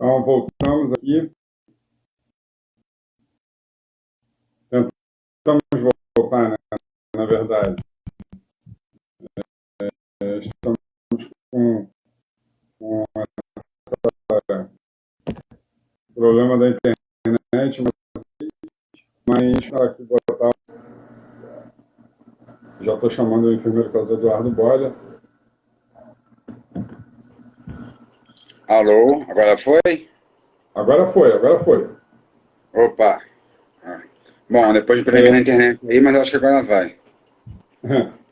Então, voltamos aqui. Tentamos voltar, né? Na verdade. Estamos com esse problema da internet, mas aqui botar. Já estou chamando o enfermeiro Carlos Eduardo Bolia. Alô, agora foi? Agora foi. Opa! Bom, depois de problema na internet aí, mas eu acho que agora vai.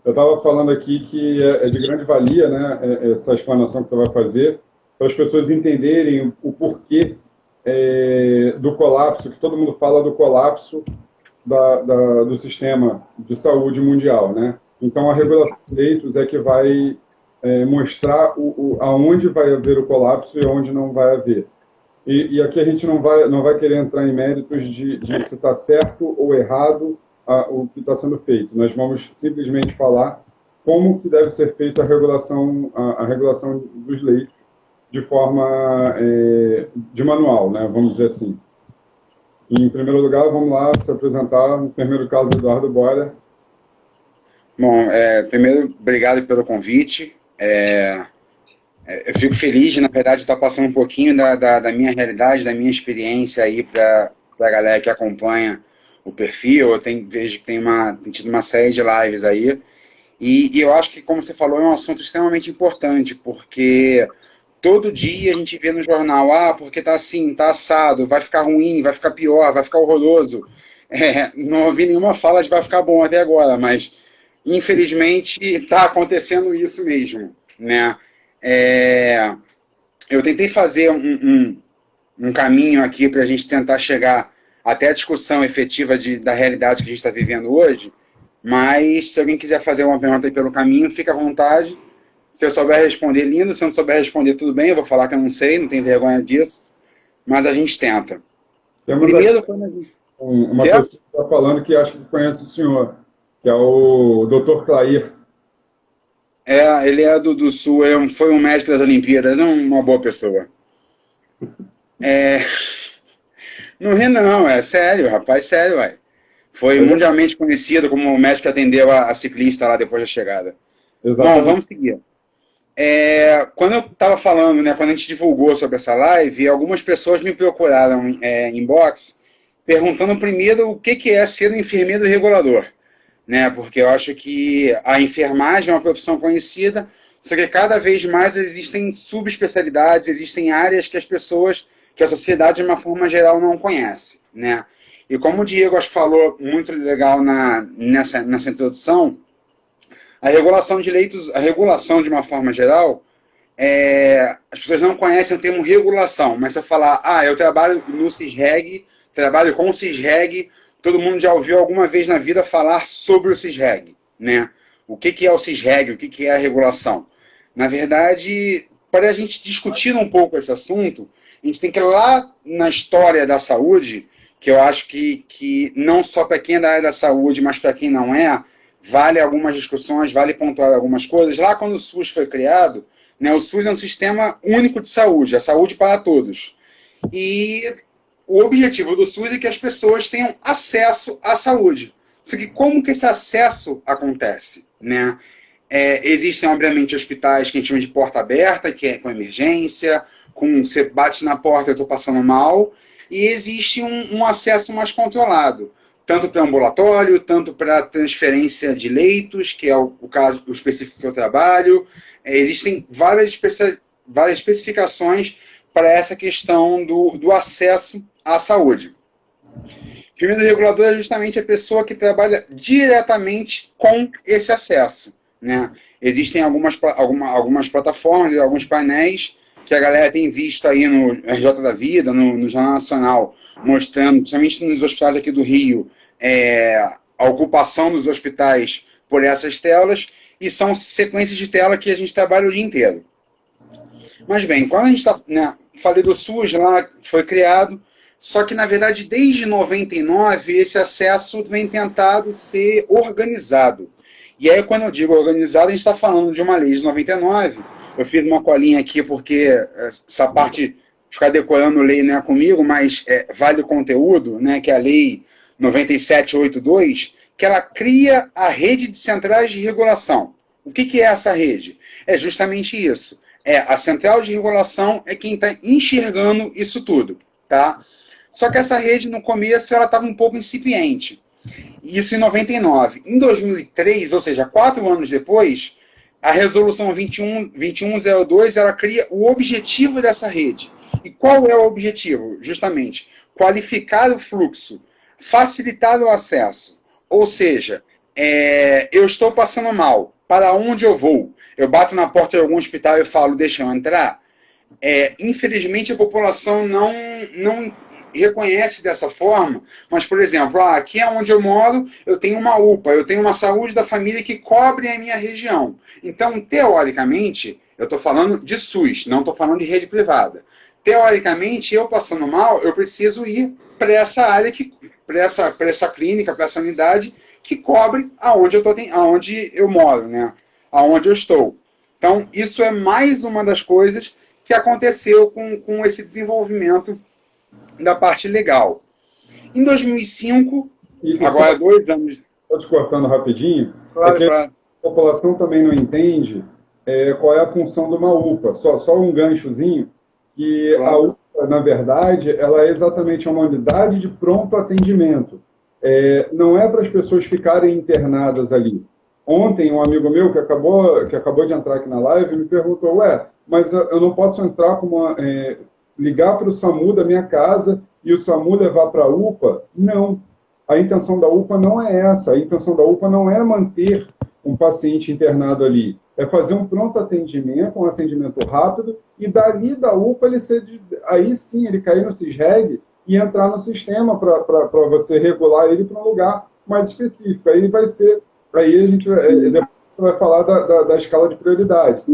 Eu estava falando aqui que é de grande valia, né, essa explanação que você vai fazer, para as pessoas entenderem o porquê do colapso, que todo mundo fala do colapso do sistema de saúde mundial, né? Então, a regulação de leitos é que vai mostrar aonde vai haver o colapso e onde não vai haver. E aqui a gente não vai querer entrar em méritos de se está certo ou errado o que está sendo feito. Nós vamos simplesmente falar como que deve ser feita a regulação dos leitos de forma de manual, né? Vamos dizer assim. E, em primeiro lugar, vamos lá se apresentar, o enfermeiro Carlos Eduardo Bolia. Bom, primeiro, obrigado pelo convite. Eu fico feliz, na verdade, de estar passando um pouquinho da minha realidade, da minha experiência aí para a galera que acompanha o perfil. Vejo que tem tido uma série de lives aí. E eu acho que, como você falou, é um assunto extremamente importante, porque todo dia a gente vê no jornal, porque tá assim, tá assado, vai ficar ruim, vai ficar pior, vai ficar horroroso. Não ouvi nenhuma fala de vai ficar bom até agora, mas infelizmente está acontecendo isso mesmo, né? Eu tentei fazer um caminho aqui para a gente tentar chegar até a discussão efetiva da realidade que a gente está vivendo hoje, mas se alguém quiser fazer uma pergunta aí pelo caminho, fica à vontade. Se eu souber responder, lindo. Se eu não souber responder, tudo bem. Eu vou falar que eu não sei, não tenho vergonha disso. Mas a gente tenta. Primeiro, uma pessoa que está falando que acho que conhece o senhor, que é o Dr. Clair. Ele é do Sul, foi um médico das Olimpíadas, é uma boa pessoa. Não ri não, é sério, rapaz, sério, ué. Foi mundialmente conhecido como o médico que atendeu a ciclista lá depois da chegada. Exatamente. Bom, vamos seguir. Quando eu estava falando, né, quando a gente divulgou sobre essa live, algumas pessoas me procuraram em inbox, perguntando primeiro o que é ser um enfermeiro regulador, né? Porque eu acho que a enfermagem é uma profissão conhecida, só que cada vez mais existem subespecialidades, existem áreas que a sociedade de uma forma geral não conhece, né? E como o Diego acho que falou muito legal nessa introdução, a regulação de leitos, a regulação de uma forma geral, as pessoas não conhecem o termo regulação, mas se eu falar, eu trabalho no CISREG, trabalho com o CISREG, todo mundo já ouviu alguma vez na vida falar sobre o CISREG, né? O que é o CISREG, o que é a regulação? Na verdade, para a gente discutir um pouco esse assunto, a gente tem que ir lá na história da saúde, que eu acho que não só para quem é da área da saúde, mas para quem não é, vale algumas discussões, vale pontuar algumas coisas. Lá quando o SUS foi criado, né, o SUS é um sistema único de saúde, a saúde para todos. E o objetivo do SUS é que as pessoas tenham acesso à saúde. Só que como que esse acesso acontece, né? Existem, obviamente, hospitais que a gente chama de porta aberta, que é com emergência, você bate na porta, eu estou passando mal, e existe um acesso mais controlado, tanto para ambulatório, tanto para transferência de leitos, que é o caso específico que eu trabalho. Existem várias especificações para essa questão do acesso à saúde. O enfermeiro regulador é justamente a pessoa que trabalha diretamente com esse acesso, né? Existem algumas plataformas, alguns painéis que a galera tem visto aí no RJ da Vida, no Jornal Nacional, mostrando, principalmente nos hospitais aqui do Rio, a ocupação dos hospitais por essas telas, e são sequências de tela que a gente trabalha o dia inteiro. Mas bem, quando a gente está, né, falei do SUS lá, que foi criado, só que, na verdade, desde 99, esse acesso vem tentado ser organizado. E aí, quando eu digo organizado, a gente está falando de uma lei de 99. Eu fiz uma colinha aqui porque essa parte ficar decorando lei não é comigo, mas vale o conteúdo, né, que é a Lei 9782, que ela cria a rede de centrais de regulação. O que é essa rede? É justamente isso. A central de regulação é quem está enxergando isso tudo. Tá? Só que essa rede, no começo, ela estava um pouco incipiente. Isso em 99. Em 2003, ou seja, 4 anos depois, a resolução 2102, ela cria o objetivo dessa rede. E qual é o objetivo? Justamente, qualificar o fluxo, facilitar o acesso. Ou seja, eu estou passando mal, para onde eu vou? Eu bato na porta de algum hospital e falo, deixa eu entrar? Infelizmente, a população não reconhece dessa forma, mas, por exemplo, aqui é onde eu moro, eu tenho uma UPA, eu tenho uma saúde da família que cobre a minha região. Então, teoricamente, eu estou falando de SUS, não estou falando de rede privada. Teoricamente, eu passando mal, eu preciso ir para essa área, para essa clínica, para essa unidade que cobre aonde eu moro, né? Aonde eu estou. Então, isso é mais uma das coisas que aconteceu com esse desenvolvimento da parte legal. Em 2005, agora 2 anos... Estou te cortando rapidinho, claro. A população também não entende qual é a função de uma UPA. Só um ganchozinho, que claro. A UPA, na verdade, ela é exatamente uma unidade de pronto atendimento. Não é para as pessoas ficarem internadas ali. Ontem, um amigo meu que acabou de entrar aqui na live me perguntou, mas eu não posso entrar ligar para o SAMU da minha casa e o SAMU levar para a UPA? Não. A intenção da UPA não é essa. A intenção da UPA não é manter um paciente internado ali. É fazer um pronto atendimento, um atendimento rápido, e dali da UPA aí sim ele cair no CISREG e entrar no sistema para você regular ele para um lugar mais específico. Aí vai ser... Aí a gente vai falar da escala de prioridades.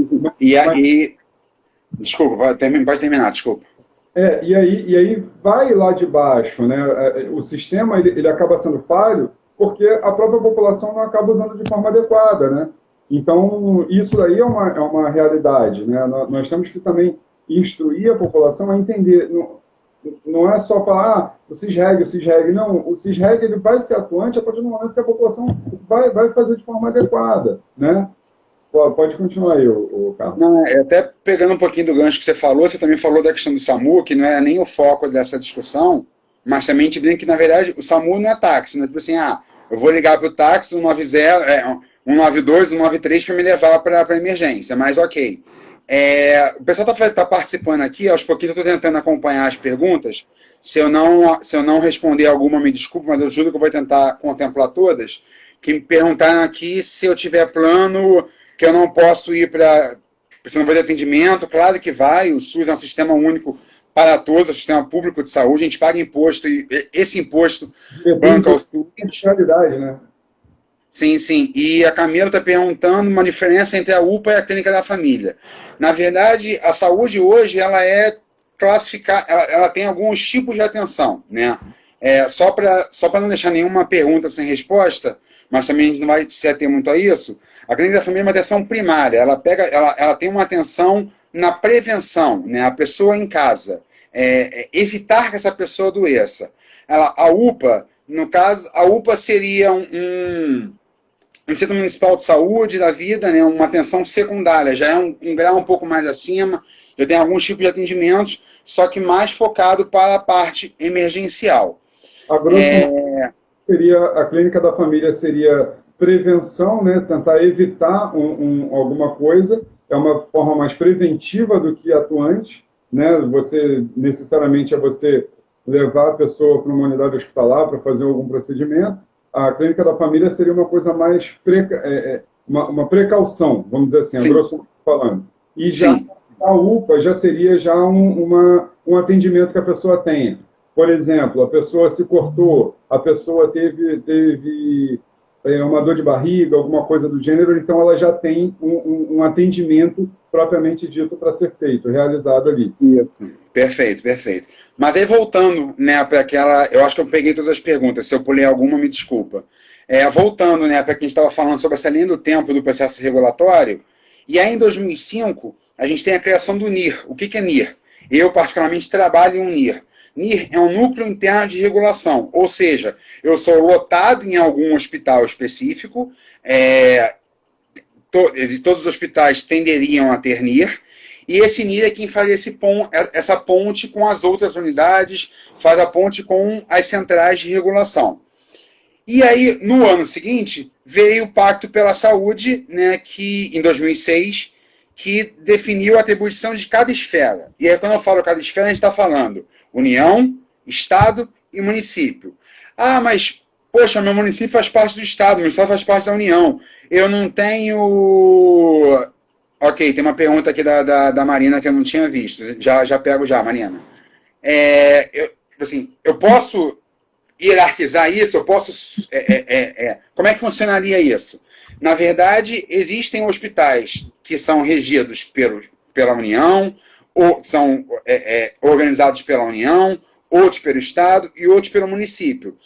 Desculpa, pode terminar, desculpa. E aí vai lá de baixo, né? O sistema ele acaba sendo falho porque a própria população não acaba usando de forma adequada, né? Então, isso daí é uma realidade, né? Nós temos que também instruir a população a entender. Não é só falar, o CISREG. Não, o CISREG ele vai ser atuante a partir do momento que a população vai fazer de forma adequada, né? Pode continuar aí, Carlos. Não, até pegando um pouquinho do gancho que você falou, você também falou da questão do SAMU, que não é nem o foco dessa discussão, mas também te brinca que, na verdade, o SAMU não é táxi, não é tipo assim, eu vou ligar para o táxi 190, 192, 193 para me levar para a emergência, mas ok. O pessoal está participando aqui, aos pouquinhos eu estou tentando acompanhar as perguntas. Se eu não responder alguma, me desculpe, mas eu juro que eu vou tentar contemplar todas. Que me perguntaram aqui se eu tiver plano, que eu não posso ir para o não vai de atendimento. Claro que vai, o SUS é um sistema único para todos, é um sistema público de saúde, a gente paga imposto, e esse imposto banca o SUS. Né? Sim, sim. E a Camila está perguntando uma diferença entre a UPA e a clínica da família. Na verdade, a saúde hoje, ela é classificada, ela tem alguns tipos de atenção, né? Só para não deixar nenhuma pergunta sem resposta, mas também a gente não vai se ater muito a isso, a clínica da família é uma atenção primária, ela tem uma atenção na prevenção, né? A pessoa em casa, evitar que essa pessoa adoeça. A UPA, no caso, a UPA seria um Centro Municipal de Saúde da vida, né, uma atenção secundária, já é um grau um pouco mais acima, já tem alguns tipos de atendimentos, só que mais focado para a parte emergencial. A clínica da família seria prevenção, né, tentar evitar alguma coisa, é uma forma mais preventiva do que atuante, né, necessariamente você levar a pessoa para uma unidade hospitalar para fazer algum procedimento. A clínica da família seria uma coisa mais uma precaução, vamos dizer assim, a grosso modo falando. E já a UPA já seria um atendimento que a pessoa tenha. Por exemplo, a pessoa se cortou, a pessoa teve uma dor de barriga, alguma coisa do gênero, então ela já tem um atendimento propriamente dito para ser feito, realizado ali. Perfeito. Mas aí voltando, né, para aquela... Eu acho que eu peguei todas as perguntas, se eu pulei alguma, me desculpa. Voltando, né, para quem estava falando sobre essa linha do tempo do processo regulatório, e aí em 2005, a gente tem a criação do NIR. O que é NIR? Eu, particularmente, trabalho em um NIR. NIR é um núcleo interno de regulação, ou seja, eu sou lotado em algum hospital específico, todos os hospitais tenderiam a ter NIR, e esse NIR é quem faz essa ponte com as outras unidades, faz a ponte com as centrais de regulação. E aí, no ano seguinte, veio o Pacto pela Saúde, né, que, em 2006, que definiu a atribuição de cada esfera. E aí, quando eu falo cada esfera, a gente está falando União, Estado e município. Ah, mas, poxa, meu município faz parte do Estado, meu Estado faz parte da União. Eu não tenho... Ok, tem uma pergunta aqui da Marina que eu não tinha visto. Já pego já, Marina. Eu posso hierarquizar isso? Eu posso... Como é que funcionaria isso? Na verdade, existem hospitais que são regidos pela União, ou são organizados pela União, outros pelo Estado e outros pelo município.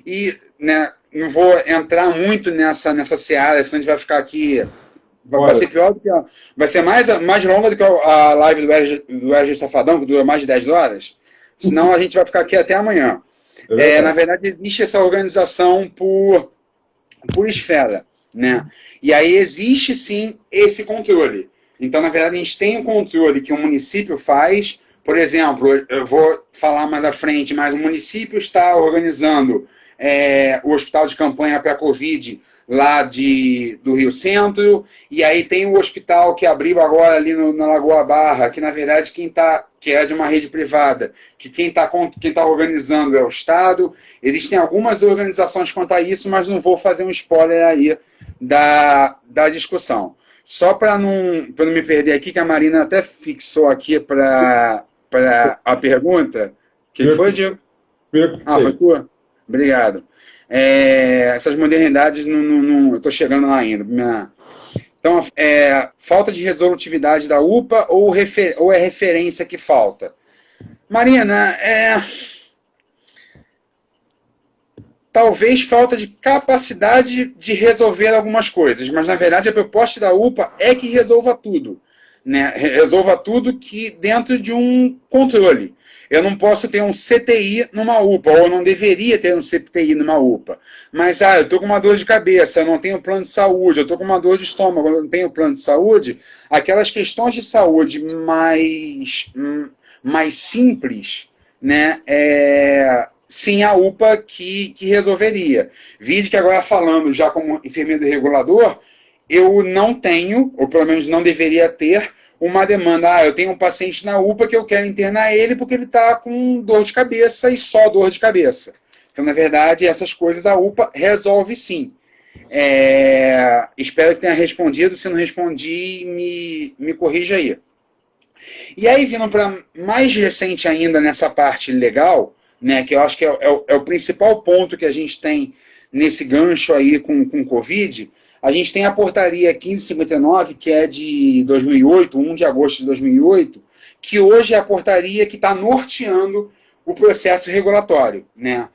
E, né, não vou entrar muito nessa seara, senão a gente vai ficar aqui... Vai ser pior do que vai ser mais longa do que a live do RG Safadão, que dura mais de 10 horas. Senão a gente vai ficar aqui até amanhã. Na verdade, existe essa organização por esfera, né? E aí existe, sim, esse controle. Então, na verdade, a gente tem um controle que o município faz. Por exemplo, eu vou falar mais à frente, mas o município está organizando o hospital de campanha para a Covid lá do Rio Centro, e aí tem o hospital que abriu agora ali na Lagoa Barra, que na verdade que é de uma rede privada, que quem está organizando é o Estado. Existem algumas organizações quanto a isso, mas não vou fazer um spoiler aí da discussão. Só para não me perder aqui, que a Marina até fixou aqui para a pergunta. Quem foi, Diego? Foi tua? Obrigado. Essas modernidades, eu estou chegando lá ainda. Então, falta de resolutividade da UPA ou é referência que falta? Marina, talvez falta de capacidade de resolver algumas coisas, mas, na verdade, a proposta da UPA é que resolva tudo. Né? Resolva tudo que dentro de um controle. Eu não posso ter um CTI numa UPA, ou eu não deveria ter um CTI numa UPA. Mas, eu estou com uma dor de cabeça, eu não tenho plano de saúde, eu estou com uma dor de estômago, eu não tenho plano de saúde. Aquelas questões de saúde mais simples, né, sim, a UPA que resolveria. Vide que agora falando já como enfermeiro regulador, eu não tenho, ou pelo menos não deveria ter, uma demanda, eu tenho um paciente na UPA que eu quero internar ele porque ele está com dor de cabeça e só dor de cabeça. Então, na verdade, essas coisas a UPA resolve sim. Espero que tenha respondido, se não respondi, me corrija aí. E aí, vindo para mais recente ainda nessa parte legal, né, que eu acho que é o principal ponto que a gente tem nesse gancho aí com Covid, a gente tem a portaria 1559, que é de 2008, 1 de agosto de 2008, que hoje é a portaria que está norteando o processo regulatório, né?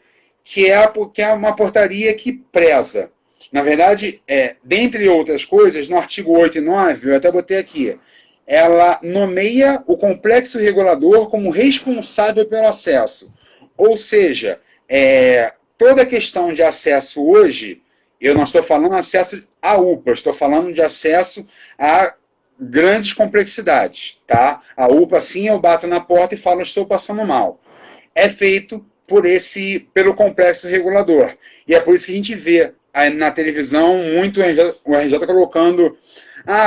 Que é uma portaria que preza. Na verdade, dentre outras coisas, no artigo 8 e 9, eu até botei aqui, ela nomeia o complexo regulador como responsável pelo acesso. Ou seja, toda a questão de acesso hoje, eu não estou falando acesso à UPA, estou falando de acesso a grandes complexidades. Tá? A UPA, sim, eu bato na porta e falo, estou passando mal. É feito pelo complexo regulador. E é por isso que a gente vê na televisão muito o RJ colocando,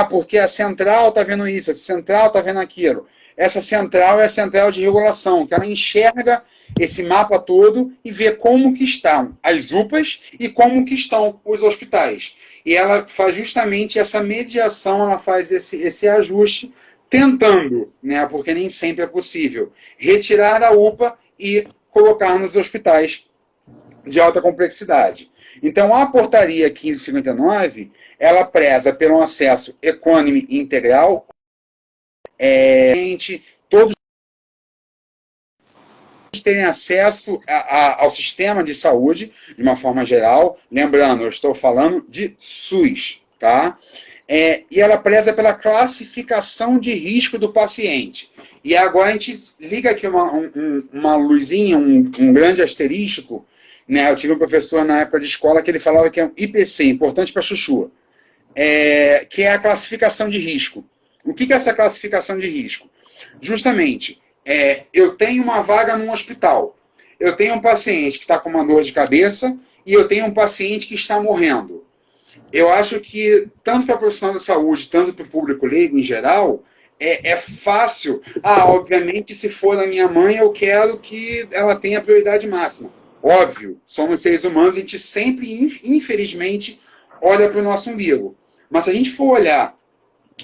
porque a central está vendo isso, a central está vendo aquilo. Essa central é a central de regulação, que ela enxerga esse mapa todo e vê como que estão as UPAs e como que estão os hospitais. E ela faz justamente essa mediação, ela faz esse ajuste, tentando, né, porque nem sempre é possível, retirar da UPA e colocar nos hospitais de alta complexidade. Então, a portaria 1559, ela preza pelo acesso econômico e integral, todos terem acesso ao sistema de saúde, de uma forma geral. Lembrando, eu estou falando de SUS, tá? E ela preza pela classificação de risco do paciente. E agora a gente liga aqui uma luzinha, um grande asterístico, né? Eu tive um professor na época de escola que ele falava que é um IPC, importante para chuchu, que é a classificação de risco. O que é essa classificação de risco? Justamente, eu tenho uma vaga num hospital, eu tenho um paciente que está com uma dor de cabeça e eu tenho um paciente que está morrendo. Eu acho que, tanto para a profissional da saúde, tanto para o público leigo em geral, é fácil. Obviamente, se for da minha mãe, eu quero que ela tenha prioridade máxima. Óbvio, somos seres humanos, a gente sempre, infelizmente, olha para o nosso umbigo. Mas se a gente for olhar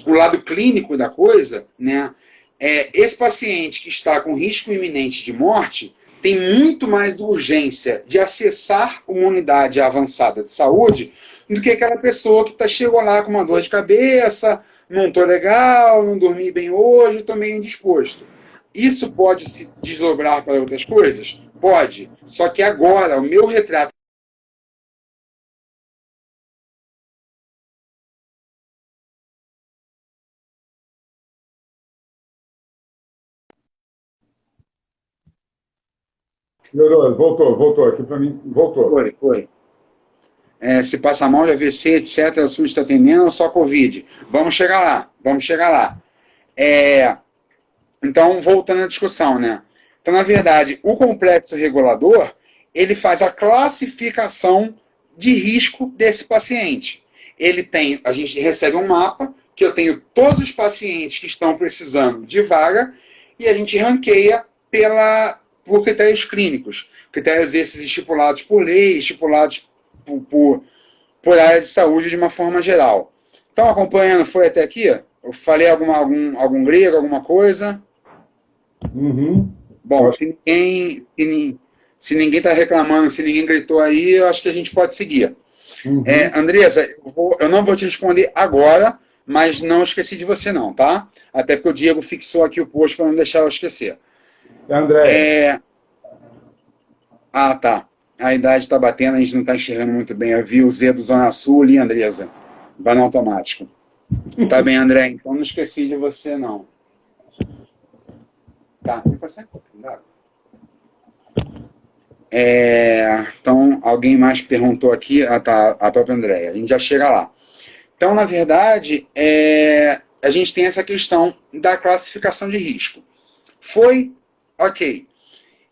o lado clínico da coisa, né, esse paciente que está com risco iminente de morte tem muito mais urgência de acessar uma unidade avançada de saúde do que aquela pessoa que chegou lá com uma dor de cabeça, não estou legal, não dormi bem hoje, estou meio indisposto. Isso pode se desdobrar para outras coisas? Pode. Só que agora, o meu retrato... Melhorou, voltou. Aqui para mim, voltou. Foi. Se passa mal de AVC, etc., o SUS está atendendo ou só Covid? Vamos chegar lá. Então, voltando à discussão, né? Então, na verdade, o complexo regulador, ele faz a classificação de risco desse paciente. A gente recebe um mapa, que eu tenho todos os pacientes que estão precisando de vaga, e a gente ranqueia por critérios clínicos. Critérios esses estipulados por lei, estipulados por área de saúde de uma forma geral. Então, acompanhando, foi até aqui? Eu falei algum grego, alguma coisa? Uhum. Bom, se ninguém está reclamando, se ninguém gritou aí, eu acho que a gente pode seguir. Uhum. Andressa, eu não vou te responder agora, mas não esqueci de você não, tá? Até porque o Diego fixou aqui o post para não deixar eu esquecer. André. Tá. A idade está batendo, a gente não está enxergando muito bem. Eu vi o Z do Zona Sul ali, Andresa. Vai no automático. Tá bem, André. Então não esqueci de você, não. Tá. Então, alguém mais perguntou aqui. Tá. A própria Andréia. A gente já chega lá. Então, na verdade, a gente tem essa questão da classificação de risco. Foi? Ok.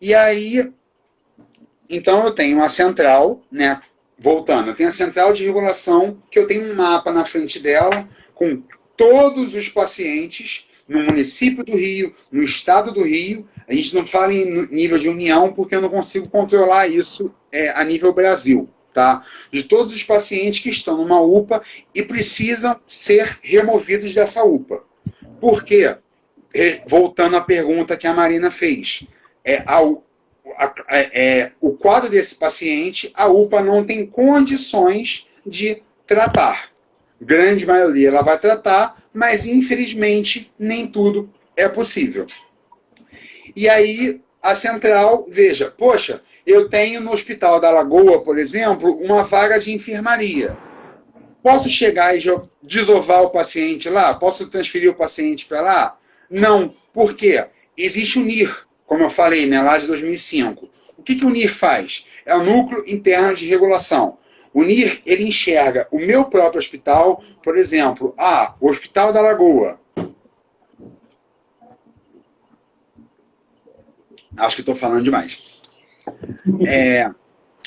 E aí... Então, eu tenho uma central, né? Voltando, eu tenho a central de regulação, que eu tenho um mapa na frente dela, com todos os pacientes no município do Rio, no estado do Rio. A gente não fala em nível de união, porque eu não consigo controlar isso a nível Brasil, tá? De todos os pacientes que estão numa UPA e precisam ser removidos dessa UPA. Por quê? Voltando à pergunta que a Marina fez. O quadro desse paciente, a UPA não tem condições de tratar. Grande maioria ela vai tratar, mas infelizmente nem tudo é possível. E aí a central, veja, poxa, eu tenho no Hospital da Lagoa, por exemplo, uma vaga de enfermaria. Posso chegar e desovar o paciente lá? Posso transferir o paciente para lá? Não. Por quê? Existe o NIR, como eu falei, né, lá de 2005. O que o NIR faz? É o Núcleo Interno de Regulação. O NIR, ele enxerga o meu próprio hospital, por exemplo, o Hospital da Lagoa. Acho que estou falando demais.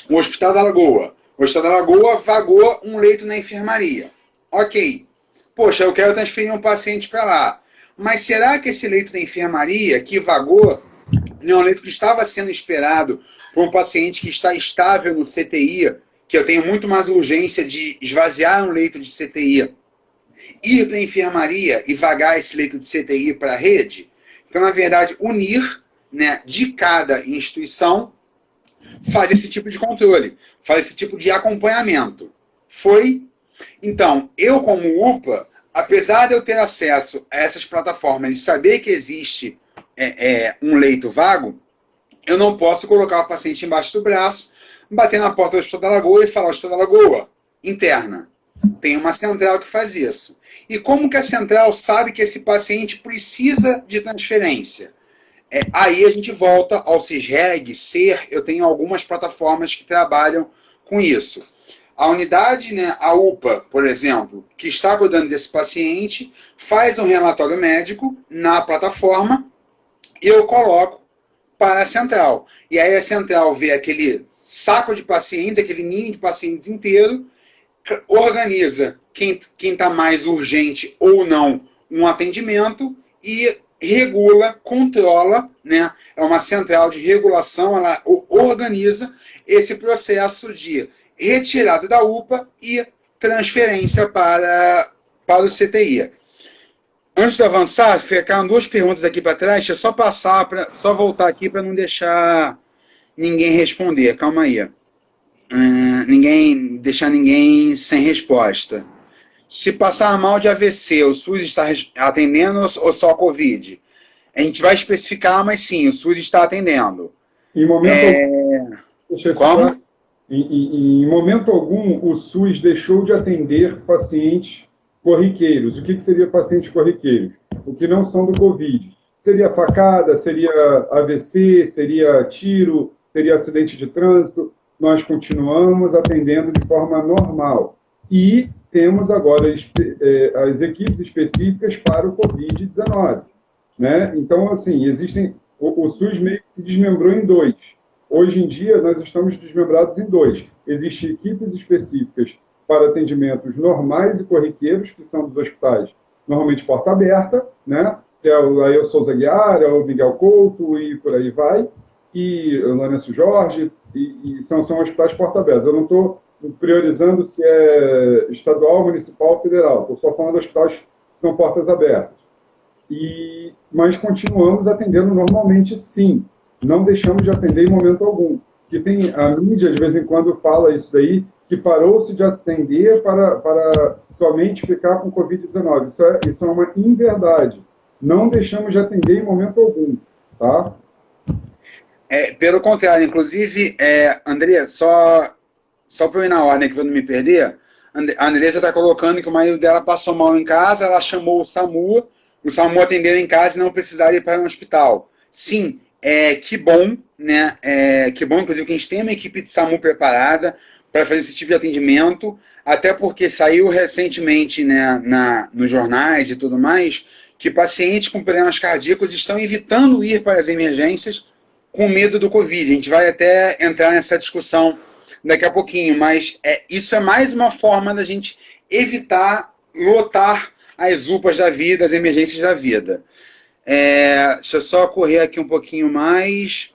O Hospital da Lagoa. O Hospital da Lagoa vagou um leito na enfermaria. Ok. Poxa, eu quero transferir um paciente para lá. Mas será que esse leito da enfermaria que vagou não é um leito que estava sendo esperado por um paciente que está estável no CTI, que eu tenho muito mais urgência de esvaziar um leito de CTI, ir para a enfermaria e vagar esse leito de CTI para a rede? Então, na verdade, unir, né, de cada instituição, faz esse tipo de controle, faz esse tipo de acompanhamento. Foi? Então, eu como UPA, apesar de eu ter acesso a essas plataformas e saber que existe um leito vago, eu não posso colocar o paciente embaixo do braço, bater na porta do Hospital da Lagoa e falar: Hospital da Lagoa, interna. tem uma central que faz isso. E como que a central sabe que esse paciente precisa de transferência? Aí a gente volta ao CISREG, SER, eu tenho algumas plataformas que trabalham com isso. A unidade, né, a UPA, por exemplo, que está cuidando desse paciente, faz um relatório médico na plataforma e eu coloco para a central. E aí a central vê aquele saco de pacientes, aquele ninho de pacientes inteiro, organiza quem está mais urgente ou não um atendimento e regula, controla, né? É uma central de regulação, ela organiza esse processo de retirada da UPA e transferência para o CTI. Antes de avançar, ficaram duas perguntas aqui para trás, deixa eu só voltar aqui para não deixar ninguém responder, calma aí. Deixar ninguém sem resposta. Se passar mal de AVC, o SUS está atendendo ou só a Covid? A gente vai especificar, mas sim, o SUS está atendendo. Em momento Como? Em momento algum, o SUS deixou de atender pacientes corriqueiros. O que seria pacientes corriqueiros? O que não são do Covid. Seria facada, seria AVC, seria tiro, seria acidente de trânsito. Nós continuamos atendendo de forma normal. E temos agora as equipes específicas para o Covid-19. Né? Então, assim, o SUS meio que se desmembrou em dois. Hoje em dia, nós estamos desmembrados em dois. Existem equipes específicas para atendimentos normais e corriqueiros, que são dos hospitais, normalmente porta aberta, né? Que é o Ailson Souza Aguiar, é o Miguel Couto e por aí vai, e o Lourenço Jorge, e são hospitais porta aberta. Eu não estou priorizando se é estadual, municipal ou federal, estou só falando de hospitais que são portas abertas. Mas continuamos atendendo normalmente, sim. Não deixamos de atender em momento algum. Que tem a mídia, de vez em quando, fala isso daí, que parou-se de atender para somente ficar com Covid-19. Isso é uma inverdade. Não deixamos de atender em momento algum. Tá? Pelo contrário, inclusive, André, só para eu ir na ordem, que eu não me perder, a Andressa está colocando que o marido dela passou mal em casa, ela chamou o SAMU atendeu em casa e não precisaria ir para um hospital. Sim, que bom, né? Que bom, inclusive, que a gente tem uma equipe de SAMU preparada para fazer esse tipo de atendimento, até porque saiu recentemente, né, nos jornais e tudo mais, que pacientes com problemas cardíacos estão evitando ir para as emergências com medo do Covid. A gente vai até entrar nessa discussão daqui a pouquinho, mas isso é mais uma forma da gente evitar lotar as UPAs da vida, as emergências da vida. Deixa eu só correr aqui um pouquinho mais.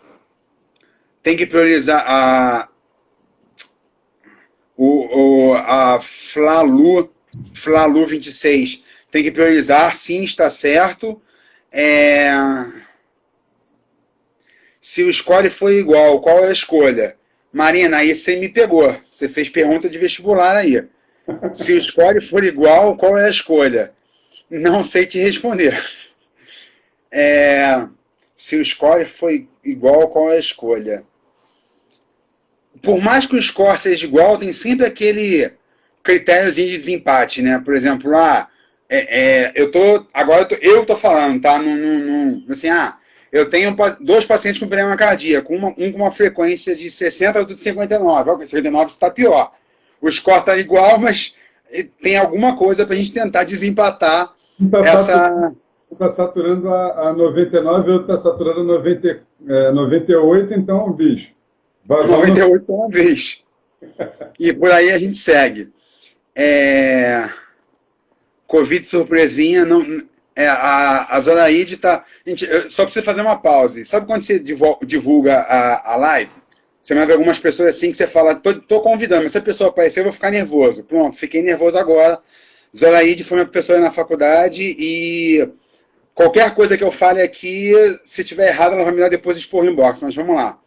Tem que priorizar a Flalu 26. Tem que priorizar, sim, está certo. Se o score for igual, qual é a escolha? Marina, aí você me pegou. Você fez pergunta de vestibular aí. Se o score for igual, qual é a escolha? Não sei te responder. Se o score for igual, qual é a escolha? Por mais que o score seja igual, tem sempre aquele critériozinho de desempate, né? Por exemplo, eu tô falando, tá? Assim, eu tenho dois pacientes com problema cardíaco, um com uma frequência de 60, outro de 59. 59 está pior. O score está igual, mas tem alguma coisa para a gente tentar desempatar essa... Está saturando a 99, outro está saturando a 98, então, bicho. 98 uma vez. E por aí a gente segue. Covid surpresinha, não... a Zoraide está... Só para você fazer uma pausa. Sabe quando você divulga a live? Você vai ver algumas pessoas assim que você fala, tô convidando, mas se a pessoa aparecer, eu vou ficar nervoso. Pronto, fiquei nervoso agora. Zoraide foi minha professora na faculdade e qualquer coisa que eu fale aqui, se tiver errado, ela vai me dar depois de expor inbox, mas vamos lá.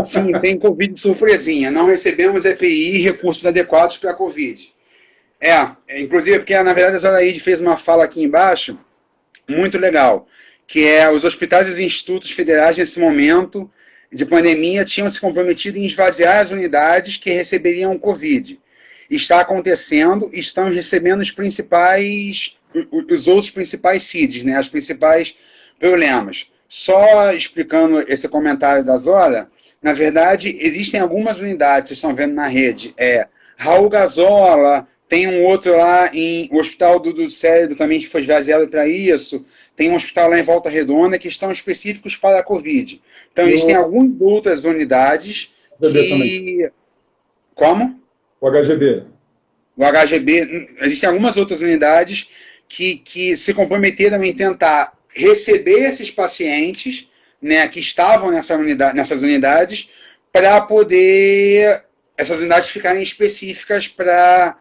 Sim, tem Covid surpresinha. Não recebemos EPI e recursos adequados para a Covid. Inclusive, porque na verdade a Zoraide fez uma fala aqui embaixo, muito legal, que os hospitais e os institutos federais, nesse momento de pandemia, tinham se comprometido em esvaziar as unidades que receberiam Covid. está acontecendo, estamos recebendo os outros principais CIDs, né, os principais problemas. Só explicando esse comentário da Zora, na verdade, existem algumas unidades, vocês estão vendo na rede, Raul Gazola, tem um outro lá o Hospital do Cérebro também que foi esvaziado para isso, tem um hospital lá em Volta Redonda que estão específicos para a Covid. Então, existem algumas outras unidades que... Como? O HGB. O HGB, existem algumas outras unidades que se comprometeram em tentar receber esses pacientes, né, que estavam nessas unidades, para poder essas unidades ficarem específicas para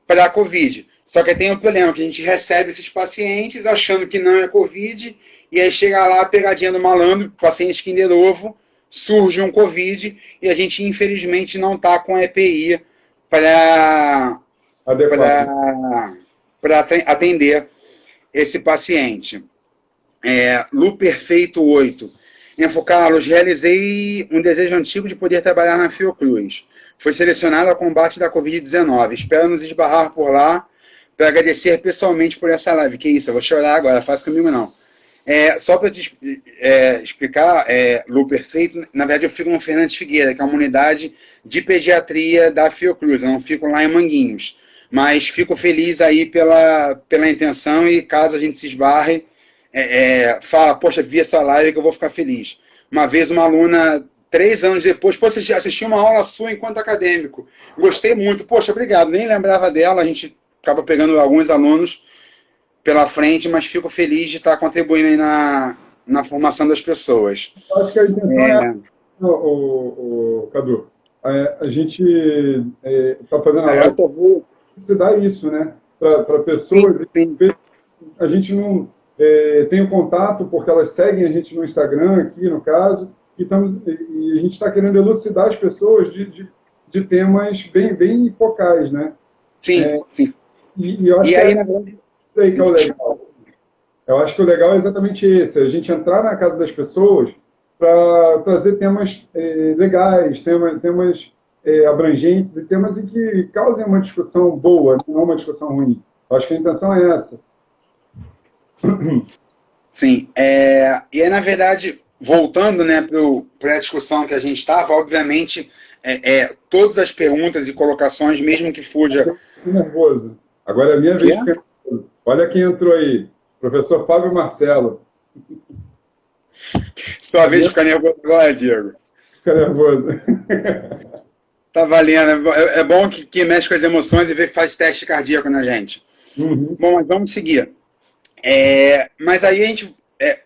a Covid. Só que tem um problema, que a gente recebe esses pacientes achando que não é Covid, e aí chega lá a pegadinha do malandro, paciente Kinder Ovo, surge um Covid, e a gente infelizmente não está com a EPI para atender esse paciente. Lu Perfeito 8. Carlos, realizei um desejo antigo de poder trabalhar na Fiocruz. Foi selecionado ao combate da Covid-19. Espero nos esbarrar por lá para agradecer pessoalmente por essa live. Que isso, eu vou chorar agora, faça comigo não. Só para te explicar, Lu Perfeito, na verdade eu fico no Fernandes Figueira, que é uma unidade de pediatria da Fiocruz. Eu não fico lá em Manguinhos. Mas fico feliz aí pela intenção e caso a gente se esbarre, fala, poxa, vi essa live que eu vou ficar feliz. Uma vez uma aluna, 3 anos depois, poxa, assisti uma aula sua enquanto acadêmico. Gostei muito, poxa, obrigado, nem lembrava dela, a gente acaba pegando alguns alunos pela frente, mas fico feliz de estar contribuindo aí na formação das pessoas. Acho que a intenção Cadu, a gente está fazendo a live se dá isso, né? Para pessoas, sim. A gente não tem o contato porque elas seguem a gente no Instagram, aqui no caso, e a gente está querendo elucidar as pessoas de temas bem focais, né? Sim, sim. E eu acho que aí, na verdade, que é o legal. Eu acho que o legal é exatamente esse, a gente entrar na casa das pessoas para trazer temas legais, temas abrangentes e temas em que causem uma discussão boa, não uma discussão ruim. Eu acho que a intenção é essa. Sim. E aí, na verdade, voltando, né, para a discussão que a gente estava, obviamente, todas as perguntas e colocações, mesmo que fuja... Estou nervoso. Agora é a minha vez de ficar nervoso. Olha quem entrou aí. Professor Fábio Marcelo. Sua vez de ficar nervoso agora, Diego. Fica nervoso. Tá valendo. É bom que quem mexe com as emoções e faz teste cardíaco na gente. Uhum. Bom, mas vamos seguir. Mas aí a gente,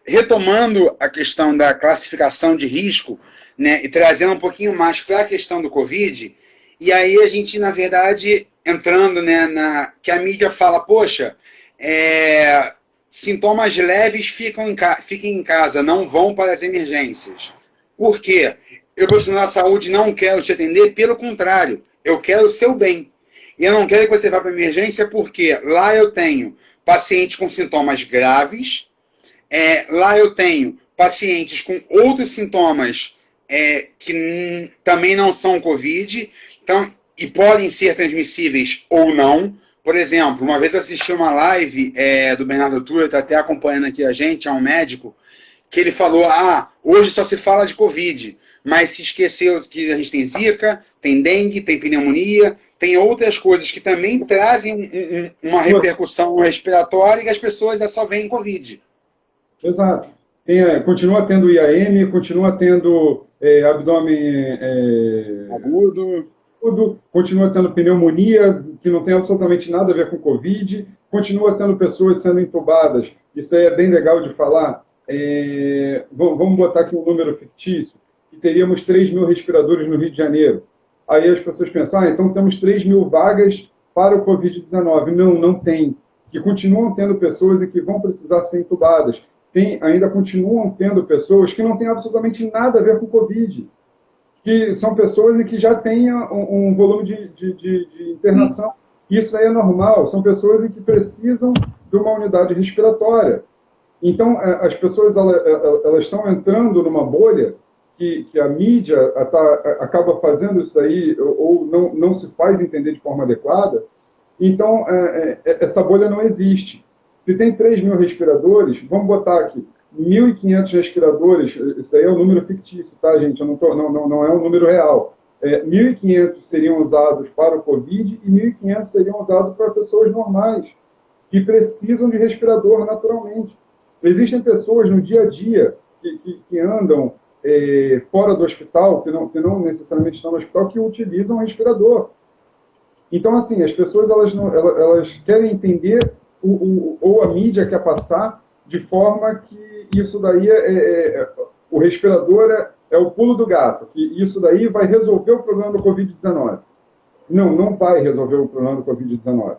retomando a questão da classificação de risco, né, e trazendo um pouquinho mais para a questão do Covid, e aí a gente, na verdade, entrando, né, que a mídia fala, poxa, sintomas leves fiquem em casa, não vão para as emergências. Por quê? Eu, profissional da saúde, não quero te atender, pelo contrário, eu quero o seu bem. E eu não quero que você vá para a emergência porque lá eu tenho pacientes com sintomas graves, lá eu tenho pacientes com outros sintomas que também não são Covid, então, e podem ser transmissíveis ou não. Por exemplo, uma vez eu assisti uma live do Bernardo Tura, está até acompanhando aqui a gente, é um médico, que ele falou, hoje só se fala de Covid, mas se esqueceu que a gente tem zika, tem dengue, tem pneumonia, tem outras coisas que também trazem uma repercussão respiratória e que as pessoas só veem Covid. Exato. Continua tendo IAM, continua tendo abdômen agudo, continua tendo pneumonia, que não tem absolutamente nada a ver com Covid, continua tendo pessoas sendo entubadas. Isso aí é bem legal de falar. Vamos botar aqui um número fictício, que teríamos 3 mil respiradores no Rio de Janeiro. Aí as pessoas pensam, então temos 3 mil vagas para o Covid-19. Não tem. Que continuam tendo pessoas e que vão precisar ser entubadas. Ainda continuam tendo pessoas que não têm absolutamente nada a ver com Covid. Que são pessoas que já têm um volume de internação. Isso aí é normal. São pessoas que precisam de uma unidade respiratória. Então, as pessoas elas estão entrando numa bolha que a mídia acaba fazendo isso aí, ou não se faz entender de forma adequada, então essa bolha não existe. Se tem 3.000 respiradores, vamos botar aqui, 1.500 respiradores, isso aí é um número fictício, tá, gente? Não é um número real. 1.500 seriam usados para o Covid e 1.500 seriam usados para pessoas normais, que precisam de respirador naturalmente. Existem pessoas no dia a dia que andam fora do hospital, que não necessariamente estão no hospital, que utilizam respirador. Então, assim, as pessoas elas querem entender, ou a mídia quer passar, de forma que isso daí o respirador é o pulo do gato, que isso daí vai resolver o problema do Covid-19. Não vai resolver o problema do Covid-19.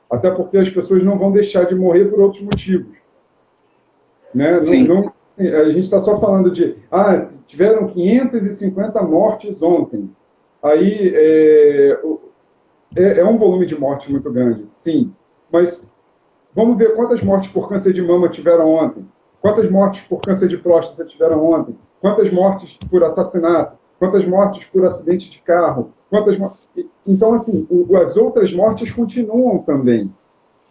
Até porque as pessoas não vão deixar de morrer por outros motivos. Né? A gente está só falando de... tiveram 550 mortes ontem. Aí é um volume de mortes muito grande, sim. Mas vamos ver quantas mortes por câncer de mama tiveram ontem. Quantas mortes por câncer de próstata tiveram ontem. Quantas mortes por assassinato. Quantas mortes por acidente de carro. Então, assim, as outras mortes continuam também.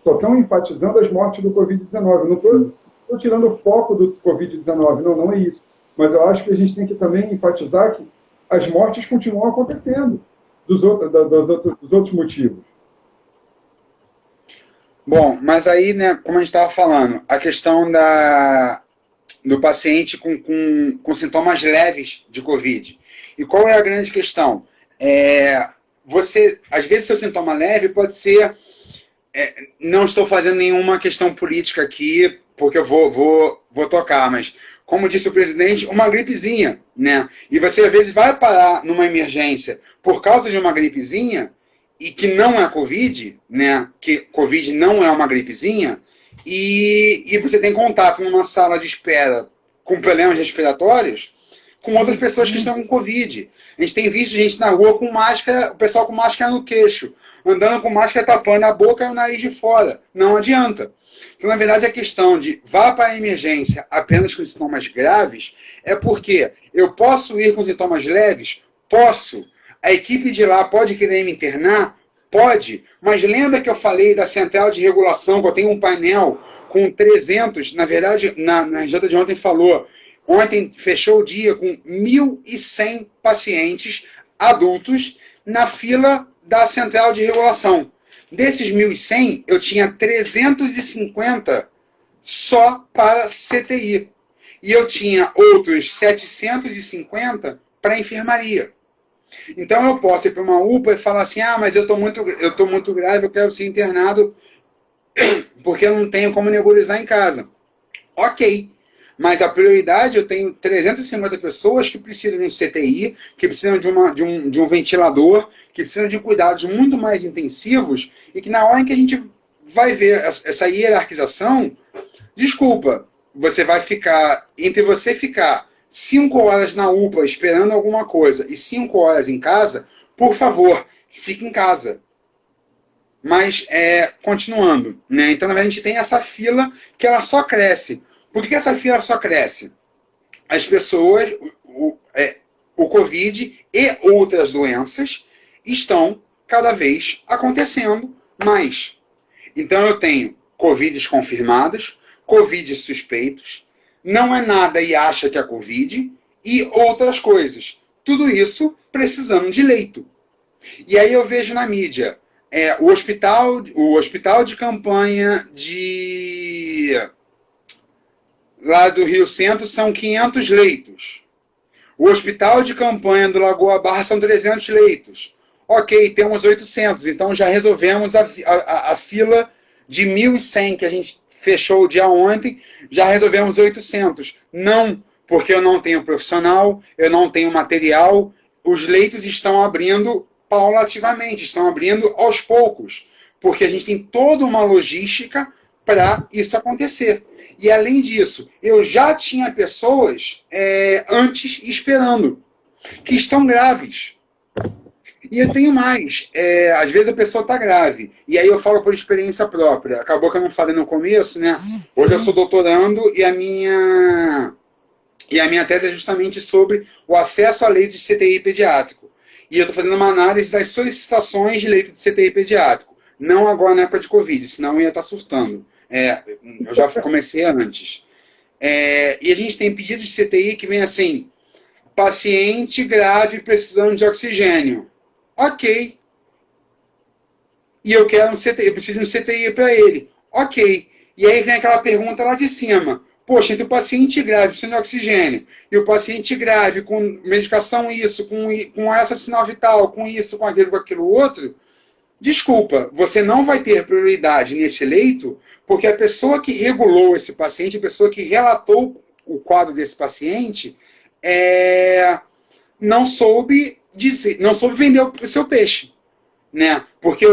Só estão enfatizando as mortes do Covid-19. Não estou tirando o foco do Covid-19, não é isso. Mas eu acho que a gente tem que também enfatizar que as mortes continuam acontecendo dos outros motivos. Bom, mas aí, né, como a gente estava falando, a questão do paciente com sintomas leves de Covid. E qual é a grande questão? Às vezes, seu sintoma leve pode ser... não estou fazendo nenhuma questão política aqui, porque eu vou tocar, mas, como disse o presidente, uma gripezinha, né? E você, às vezes, vai parar numa emergência por causa de uma gripezinha, e que não é Covid, né? Que Covid não é uma gripezinha, e você tem contato numa sala de espera com problemas respiratórios com outras pessoas que estão com Covid. A gente tem visto gente na rua com máscara, o pessoal com máscara no queixo, andando com máscara tapando a boca e o nariz de fora. Não adianta. Então, na verdade, a questão de vá para a emergência apenas com sintomas graves é porque eu posso ir com sintomas leves? Posso. A equipe de lá pode querer me internar? Pode. Mas lembra que eu falei da central de regulação, que eu tenho um painel com 300, na verdade, na janta de ontem falou, ontem fechou o dia com 1.100 pacientes adultos na fila da central de regulação. Desses 1.100, eu tinha 350 só para CTI. E eu tinha outros 750 para enfermaria. Então eu posso ir para uma UPA e falar assim, mas eu estou muito grave, eu quero ser internado porque eu não tenho como nebulizar em casa. Ok. Mas a prioridade, eu tenho 350 pessoas que precisam de um CTI, que precisam de um ventilador, que precisam de cuidados muito mais intensivos, e que na hora em que a gente vai ver essa hierarquização, desculpa, você vai ficar, entre você ficar 5 horas na UPA esperando alguma coisa e 5 horas em casa, por favor, fique em casa. Mas, continuando, né? Então, na verdade, a gente tem essa fila que ela só cresce. Por que essa fila só cresce? As pessoas, o Covid e outras doenças estão cada vez acontecendo mais. Então eu tenho Covid confirmados, Covid suspeitos, não é nada e acha que é Covid, e outras coisas. Tudo isso precisando de leito. E aí eu vejo na mídia, o hospital de campanha lá do Rio Centro são 500 leitos. O hospital de campanha do Lagoa Barra são 300 leitos. Ok, temos 800, então já resolvemos a fila de 1.100 que a gente fechou o dia ontem, já resolvemos 800. Não, porque eu não tenho profissional, eu não tenho material, os leitos estão abrindo paulativamente, estão abrindo aos poucos, porque a gente tem toda uma logística para isso acontecer. E, além disso, eu já tinha pessoas antes esperando, que estão graves. E eu tenho mais. Às vezes a pessoa está grave. E aí eu falo por experiência própria. Acabou que eu não falei no começo, né? Hoje eu sou doutorando e a minha E a minha tese é justamente sobre o acesso a leito de CTI pediátrico. E eu estou fazendo uma análise das solicitações de leito de CTI pediátrico. Não agora na época de Covid, senão eu ia estar surtando. Eu já comecei antes. E a gente tem pedidos de CTI que vem assim, paciente grave precisando de oxigênio. Ok. E eu quero um CTI, eu preciso de um CTI para ele. Ok. E aí vem aquela pergunta lá de cima. Poxa, entre o paciente grave precisando de oxigênio e o paciente grave com medicação isso, com essa sinal vital, com isso, com aquilo outro, desculpa, você não vai ter prioridade nesse leito porque a pessoa que regulou esse paciente, a pessoa que relatou o quadro desse paciente, não soube vender o seu peixe. Né? Porque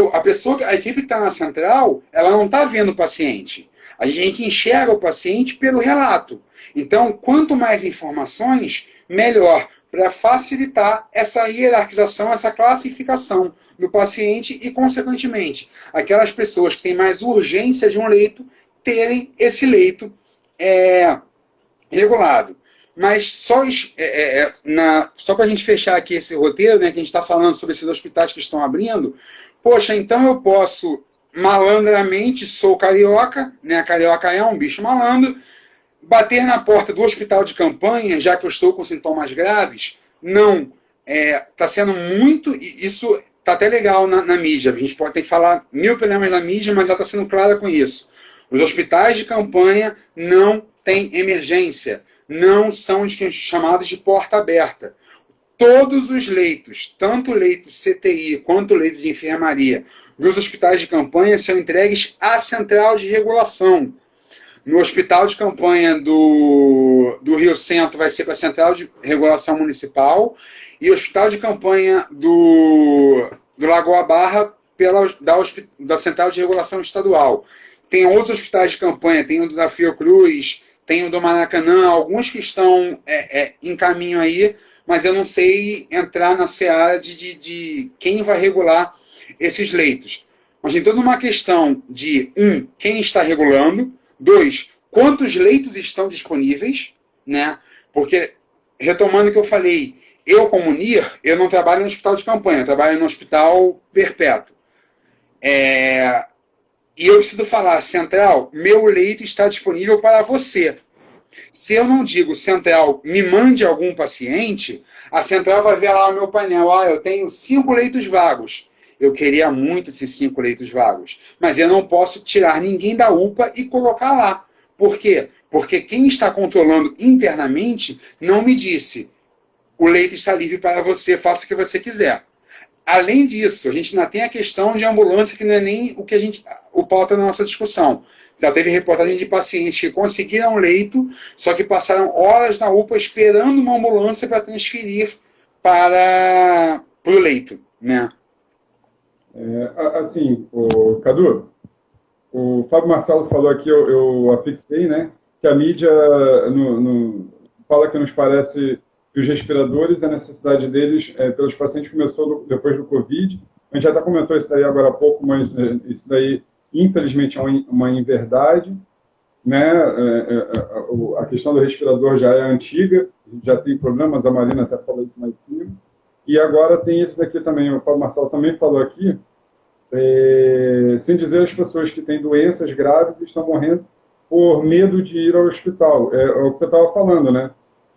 a equipe que está na central, ela não está vendo o paciente. A gente enxerga o paciente pelo relato. Então, quanto mais informações, melhor, para facilitar essa hierarquização, essa classificação do paciente e, consequentemente, aquelas pessoas que têm mais urgência de um leito, terem esse leito regulado. Mas só para a gente fechar aqui esse roteiro, né, que a gente está falando sobre esses hospitais que estão abrindo, poxa, então eu posso, malandramente, sou carioca, né, carioca é um bicho malandro, bater na porta do hospital de campanha, já que eu estou com sintomas graves, não. Está sendo muito, isso está até legal na mídia, a gente pode ter que falar 1000 problemas na mídia, mas ela está sendo clara com isso. Os hospitais de campanha não têm emergência. Não são chamados de porta aberta. Todos os leitos, tanto leitos de CTI quanto leitos de enfermaria, nos hospitais de campanha são entregues à central de regulação. No hospital de campanha do Rio Centro vai ser para a central de regulação municipal e o hospital de campanha do Lagoa Barra da central de regulação estadual. Tem outros hospitais de campanha, tem o da Fiocruz, tem o do Maracanã, alguns que estão em caminho aí, mas eu não sei entrar na seara de quem vai regular esses leitos. Mas tem toda uma questão de, quem está regulando, 2, quantos leitos estão disponíveis, né? Porque, retomando o que eu falei, eu como NIR, eu não trabalho no hospital de campanha, eu trabalho no hospital perpétuo. E eu preciso falar, central, meu leito está disponível para você. Se eu não digo, central, me mande algum paciente, a central vai ver lá o meu painel. Eu tenho 5 leitos vagos. Eu queria muito esses 5 leitos vagos. Mas eu não posso tirar ninguém da UPA e colocar lá. Por quê? Porque quem está controlando internamente não me disse, o leito está livre para você, faça o que você quiser. Além disso, a gente ainda tem a questão de ambulância, que não é nem o pauta na nossa discussão. Já teve reportagem de pacientes que conseguiram leito, só que passaram horas na UPA esperando uma ambulância para transferir para o leito. Né? Cadu, o Fábio Marcelo falou aqui, eu afixei, né, que a mídia fala que nos parece que os respiradores, a necessidade deles pelos pacientes começou depois do Covid. A gente já até comentou isso daí agora há pouco, mas isso daí, infelizmente, é uma inverdade. Né? A questão do respirador já é antiga, já tem problemas, a Marina até falou isso mais cima. E agora tem esse daqui também, o Paulo Marcelo também falou aqui, sem dizer as pessoas que têm doenças graves e estão morrendo por medo de ir ao hospital. É o que você estava falando, né?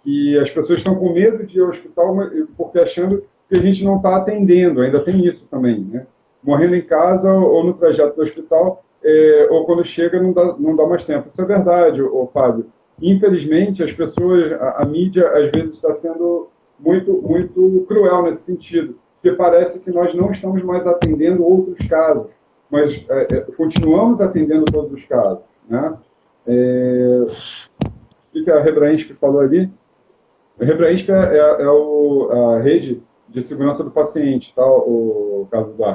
Que as pessoas estão com medo de ir ao hospital porque achando que a gente não está atendendo, ainda tem isso também, né? Morrendo em casa ou no trajeto do hospital, ou quando chega não dá mais tempo. Isso é verdade, Fábio. Infelizmente, as pessoas, a mídia, às vezes está sendo muito, muito cruel nesse sentido, porque parece que nós não estamos mais atendendo outros casos, mas continuamos atendendo todos os casos, né? O que a Rebraensky falou ali? A Rebraensky é a rede de segurança do paciente, tá, o caso da...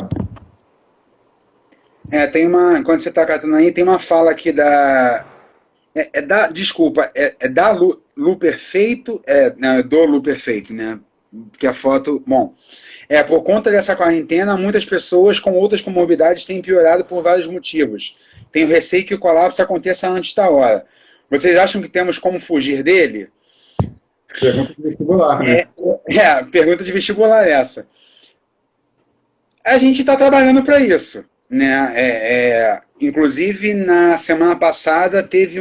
Tem uma... Quando você está catando aí, tem uma fala aqui da... Desculpa, da Lu Perfeito... Não, é do Lu Perfeito, né? Porque a foto... Bom, por conta dessa quarentena, muitas pessoas com outras comorbidades têm piorado por vários motivos. Tenho receio que o colapso aconteça antes da hora. Vocês acham que temos como fugir dele? Pergunta de vestibular, né? Pergunta de vestibular essa. A gente está trabalhando para isso, né? Inclusive, na semana passada, teve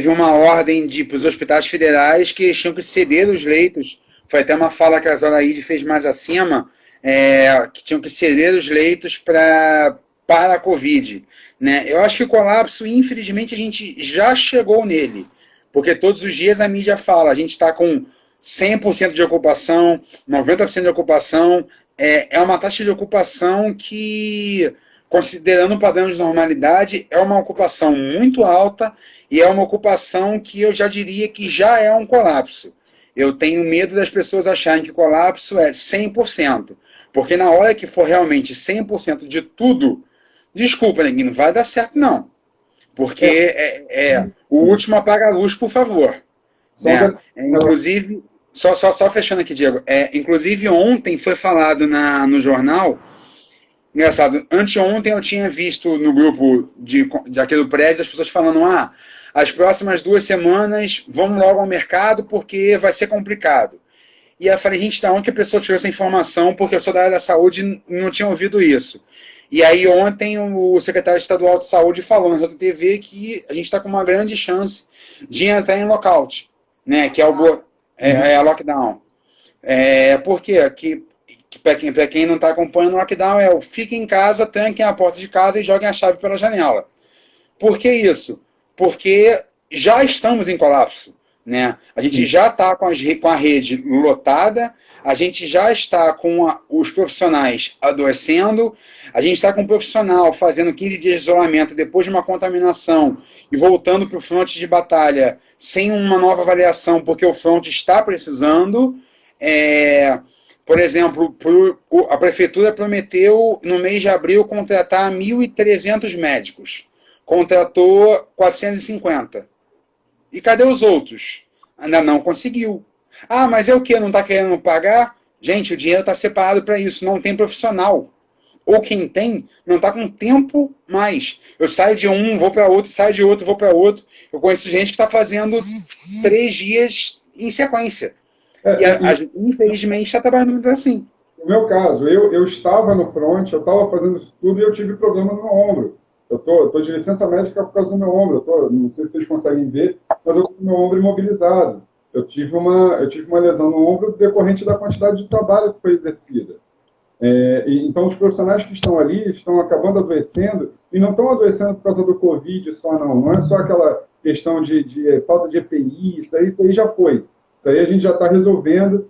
uma ordem para os hospitais federais que tinham que ceder os leitos. Foi até uma fala que a Zoraide fez mais acima, que tinham que ceder os leitos para a Covid. Né? Eu acho que o colapso, infelizmente, a gente já chegou nele. Porque todos os dias a mídia fala, a gente está com 100% de ocupação, 90% de ocupação. É uma taxa de ocupação que, considerando o padrão de normalidade, é uma ocupação muito alta e é uma ocupação que eu já diria que já é um colapso. Eu tenho medo das pessoas acharem que o colapso é 100%, porque na hora que for realmente 100% de tudo, desculpa, Neguinho, não vai dar certo não. Porque o último apaga a luz, por favor. Né? Inclusive, só fechando aqui, Diego, inclusive ontem foi falado no jornal, engraçado, anteontem eu tinha visto no grupo de aquele prédio as pessoas falando, as próximas 2 semanas vamos logo ao mercado porque vai ser complicado. E eu falei, gente, da onde que a pessoa tirou essa informação? Porque eu sou da área da saúde e não tinha ouvido isso. E aí ontem o secretário estadual de saúde falou na JTV que a gente está com uma grande chance de entrar em lockout, né, que é a lockdown. Por quê? Para quem não está acompanhando o lockdown, fiquem em casa, tranquem a porta de casa e joguem a chave pela janela. Por que isso? Porque já estamos em colapso. Né? A gente já está com a rede lotada, a gente já está com os profissionais adoecendo, a gente está com um profissional fazendo 15 dias de isolamento depois de uma contaminação e voltando para o fronte de batalha sem uma nova avaliação, porque o fronte está precisando. Por exemplo, a prefeitura prometeu, no mês de abril, contratar 1.300 médicos. Contratou 450. E cadê os outros? Ainda não conseguiu. Mas é o quê? Não está querendo pagar? Gente, o dinheiro está separado para isso. Não tem profissional. Ou quem tem, não está com tempo mais. Eu saio de um, vou para outro, saio de outro, vou para outro. Eu conheço gente que está fazendo 3 dias em sequência. Infelizmente, está trabalhando assim. No meu caso, eu estava no front, eu estava fazendo isso tudo e eu tive problema no ombro. Eu tô de licença médica por causa do meu ombro. Não sei se vocês conseguem ver, mas eu estou com o meu ombro imobilizado. Eu tive uma lesão no ombro decorrente da quantidade de trabalho que foi exercida. Então, os profissionais que estão ali estão acabando adoecendo, e não estão adoecendo por causa do Covid só, não. Não é só aquela questão de falta de EPI, isso aí já foi. Isso aí a gente já está resolvendo.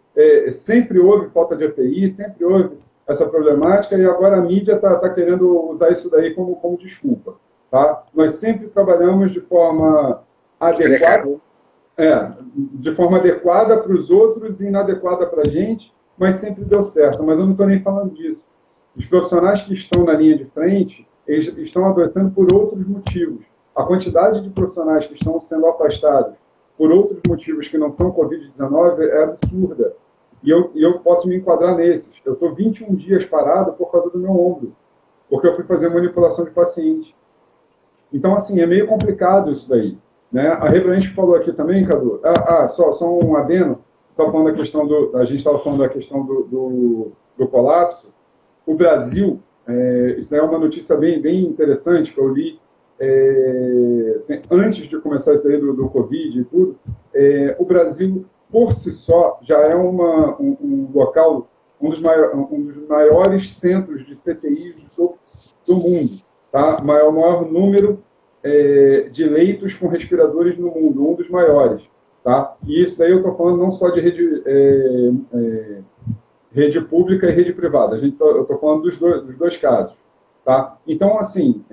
Sempre houve falta de EPI, sempre houve essa problemática, e agora a mídia está querendo usar isso daí como desculpa. Tá? Nós sempre trabalhamos de forma adequada, para os outros e inadequada para a gente, mas sempre deu certo. Mas eu não estou nem falando disso. Os profissionais que estão na linha de frente, eles estão adoecendo por outros motivos. A quantidade de profissionais que estão sendo afastados por outros motivos que não são Covid-19 é absurda. E eu posso me enquadrar nesses. Eu estou 21 dias parado por causa do meu ombro, porque eu fui fazer manipulação de paciente. Então, assim, é meio complicado isso daí. Né? A Rebranche falou aqui também, Cadu, só um adeno, a gente estava falando da questão do colapso. O Brasil, isso daí é uma notícia bem interessante que eu li antes de começar isso daí do Covid e tudo. O Brasil, por si só, já é um local, um dos maiores centros de CTI do mundo. Tá? O maior número de leitos com respiradores no mundo, um dos maiores. Tá? E isso daí eu estou falando não só de rede pública e rede privada. Eu estou falando dos dois casos. Tá? Então, assim,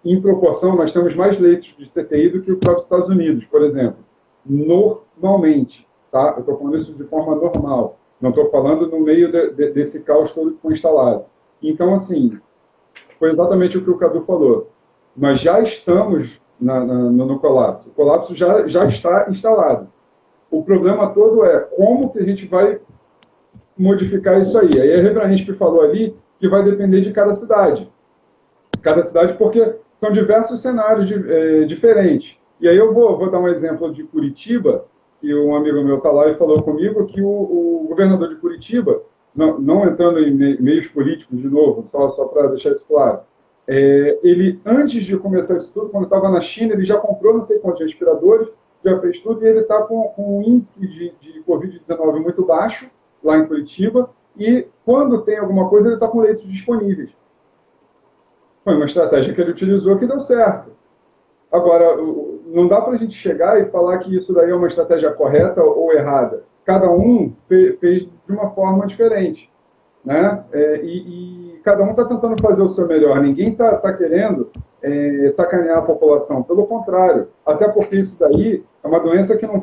em proporção, nós temos mais leitos de CTI do que os próprios Estados Unidos, por exemplo. Normalmente. Tá? Eu estou falando isso de forma normal. Não estou falando no meio desse caos todo que foi instalado. Então, assim, foi exatamente o que o Cadu falou. Nós já estamos no colapso. O colapso já está instalado. O problema todo é como que a gente vai modificar isso aí. Aí a Rebranche que falou ali que vai depender de cada cidade. Cada cidade, porque são diversos cenários diferentes. E aí eu vou dar um exemplo de Curitiba, que um amigo meu está lá e falou comigo que o governador de Curitiba, não entrando em meios políticos de novo, só para deixar isso claro, ele, antes de começar isso tudo, quando estava na China, ele já comprou não sei quantos respiradores, já fez tudo, e ele está com um índice de Covid-19 muito baixo, lá em Curitiba, e quando tem alguma coisa, ele está com leitos disponíveis. Foi uma estratégia que ele utilizou que deu certo. Agora, não dá para a gente chegar e falar que isso daí é uma estratégia correta ou errada. Cada um fez de uma forma diferente, né? E cada um está tentando fazer o seu melhor. Ninguém está querendo sacanear a população. Pelo contrário, até porque isso daí é uma doença que não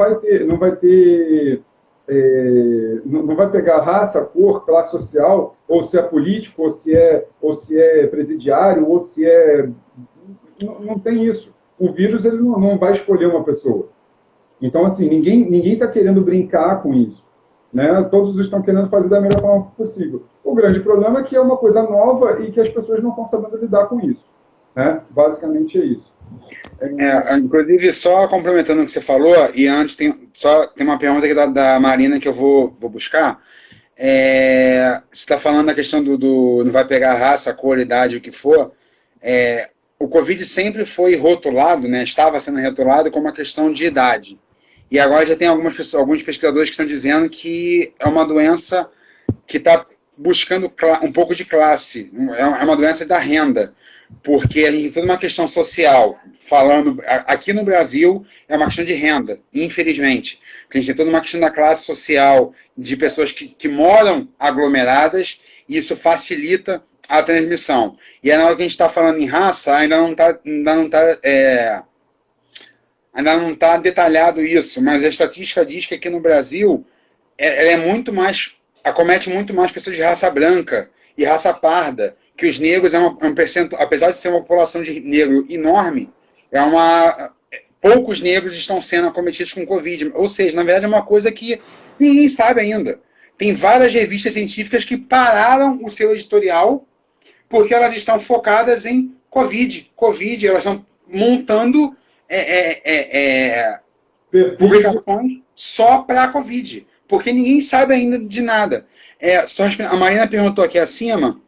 vai pegar raça, cor, classe social, ou se é político, ou se é presidiário, ou se é... Não tem isso. O vírus ele não vai escolher uma pessoa. Então, assim, ninguém está querendo brincar com isso, né? Todos estão querendo fazer da melhor forma possível. O grande problema é que é uma coisa nova e que as pessoas não estão sabendo lidar com isso, né? Basicamente é isso. Inclusive, só complementando o que você falou, e antes tem uma pergunta aqui da Marina que eu vou buscar. Você está falando da questão do não vai pegar raça, cor, idade, o que for. O Covid sempre foi rotulado, né, estava sendo rotulado como uma questão de idade. E agora já tem alguns pesquisadores que estão dizendo que é uma doença que está buscando um pouco de classe. É uma doença da renda, porque a gente tem toda uma questão social. Falando aqui no Brasil, é uma questão de renda, infelizmente. Porque a gente tem toda uma questão da classe social, de pessoas que moram aglomeradas, e isso facilita a transmissão. E aí, na hora que a gente está falando em raça, ainda não está detalhado isso, mas a estatística diz que aqui no Brasil ela é muito mais, acomete muito mais pessoas de raça branca e raça parda, que os negros é um percentual, apesar de ser uma população de negro enorme, poucos negros estão sendo acometidos com Covid. Ou seja, na verdade é uma coisa que ninguém sabe ainda. Tem várias revistas científicas que pararam o seu editorial porque elas estão focadas em Covid. Elas estão montando publicações só para Covid, porque ninguém sabe ainda de nada. A Marina perguntou aqui acima,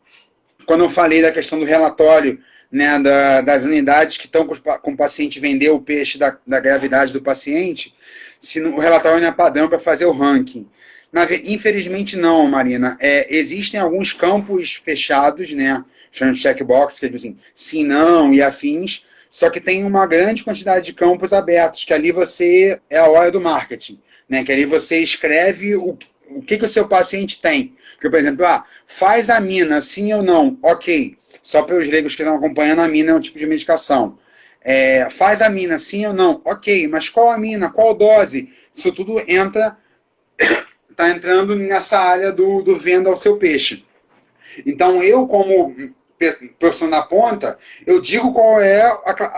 quando eu falei da questão do relatório, né, das unidades que estão com o paciente vender o peixe da gravidade do paciente, se o relatório não é padrão para fazer o ranking. Infelizmente não, Marina. Existem alguns campos fechados, né, chamam de checkbox, que dizem sim, não e afins, só que tem uma grande quantidade de campos abertos, que ali é a hora do marketing, né, que ali você escreve o que o seu paciente tem. Porque, por exemplo, faz amina, sim ou não, ok. Só para os leigos que estão acompanhando, a amina é um tipo de medicação. Faz amina, sim ou não, ok. Mas qual amina, qual dose? Isso tudo está entrando nessa área do venda ao seu peixe. Então, eu, como profissional da ponta, eu digo qual é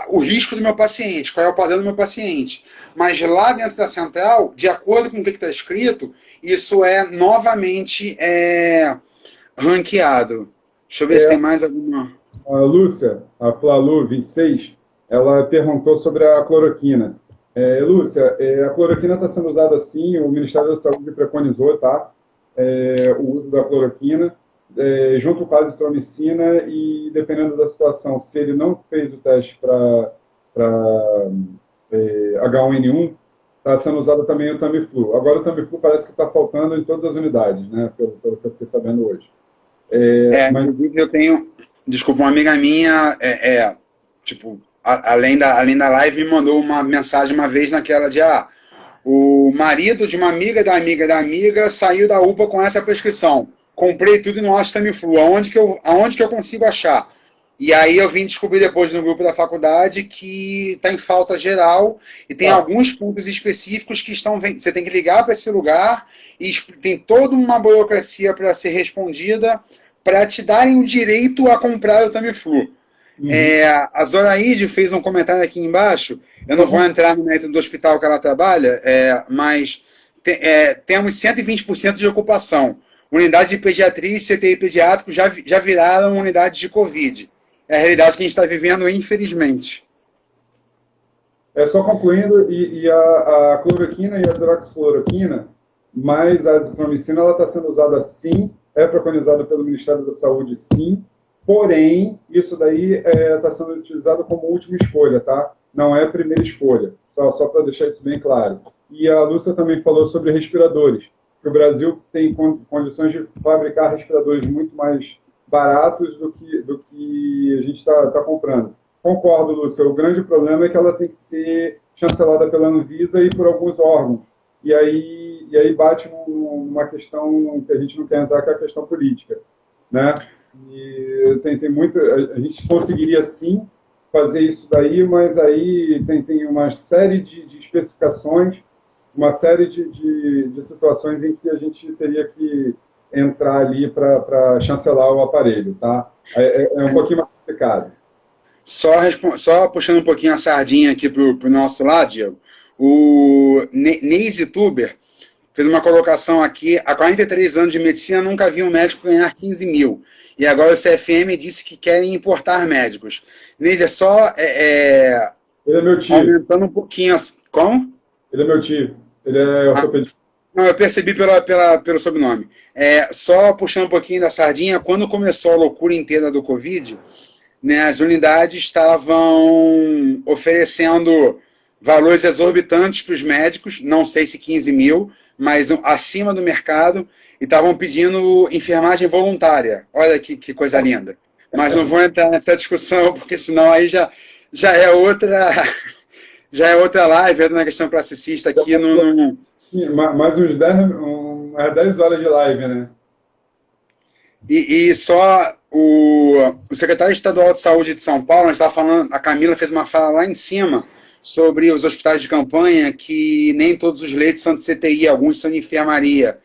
o risco do meu paciente, qual é o padrão do meu paciente. Mas lá dentro da central, de acordo com o que está escrito, isso é novamente ranqueado. Deixa eu ver se tem mais alguma. A Lúcia, a Flalu 26, ela perguntou sobre a cloroquina. Lúcia, a cloroquina está sendo usada sim, o Ministério da Saúde preconizou, tá? O uso da cloroquina, junto com a azitromicina, e dependendo da situação, se ele não fez o teste para H1N1, está sendo usado também o Tamiflu. Agora o Tamiflu parece que está faltando em todas as unidades, né? Pelo que eu fiquei sabendo hoje. Mas eu tenho, desculpa, uma amiga minha, além da live, me mandou uma mensagem uma vez naquela de, o marido de uma amiga da amiga da amiga saiu da UPA com essa prescrição. Comprei tudo e não acho Tamiflu. Aonde que eu consigo achar? E aí eu vim descobrir depois no grupo da faculdade que está em falta geral e tem alguns pontos específicos que você tem que ligar para esse lugar e tem toda uma burocracia para ser respondida para te darem o direito a comprar o Tamiflu. A Zoraide fez um comentário aqui embaixo, eu não vou entrar no mérito do hospital que ela trabalha, mas temos 120% de ocupação. Unidade de pediatria e CTI pediátrico já viraram unidades de Covid. É a realidade que a gente está vivendo, infelizmente. Só concluindo, e a cloroquina e a hidroxicloroquina, mas a azitromicina, ela está sendo usada sim, é preconizada pelo Ministério da Saúde sim, porém, isso daí está sendo utilizado como última escolha, tá? Não é primeira escolha, só para deixar isso bem claro. E a Lúcia também falou sobre respiradores, que o Brasil tem condições de fabricar respiradores muito mais baratos do que a gente está comprando. Concordo, Lúcia, o grande problema é que ela tem que ser chancelada pela Anvisa e por alguns órgãos. E aí bate numa questão que a gente não quer entrar, que é a questão política, né? E tem muito... A gente conseguiria, sim, fazer isso daí, mas aí tem uma série de especificações, uma série de situações em que a gente teria que entrar ali para chancelar o aparelho, tá? É um pouquinho mais complicado. Só puxando um pouquinho a sardinha aqui para o nosso lado, Diego, o Neise Tuber fez uma colocação aqui: há 43 anos de medicina nunca vi um médico ganhar 15 mil. E agora o CFM disse que querem importar médicos. Neise, Ele é meu tio. Aumentando um pouquinho... Como? Ele é meu tio. Ele é ortopedista. Não, eu percebi pelo sobrenome. Só puxando um pouquinho da sardinha, quando começou a loucura inteira do Covid, né, as unidades estavam oferecendo valores exorbitantes para os médicos, não sei se 15 mil, mas acima do mercado, e estavam pedindo enfermagem voluntária. Olha que coisa linda. Mas não vou entrar nessa discussão, porque senão aí já é outra live, na questão classicista aqui. Mais umas 10 horas de live, né? E só o secretário estadual de saúde de São Paulo, a gente estava falando, a Camila fez uma fala lá em cima sobre os hospitais de campanha, que nem todos os leitos são de CTI, alguns são de enfermaria.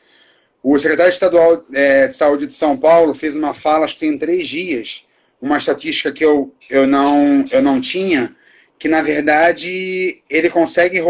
O secretário estadual de saúde de São Paulo fez uma fala, acho que tem 3 dias, uma estatística que eu não tinha, que na verdade ele consegue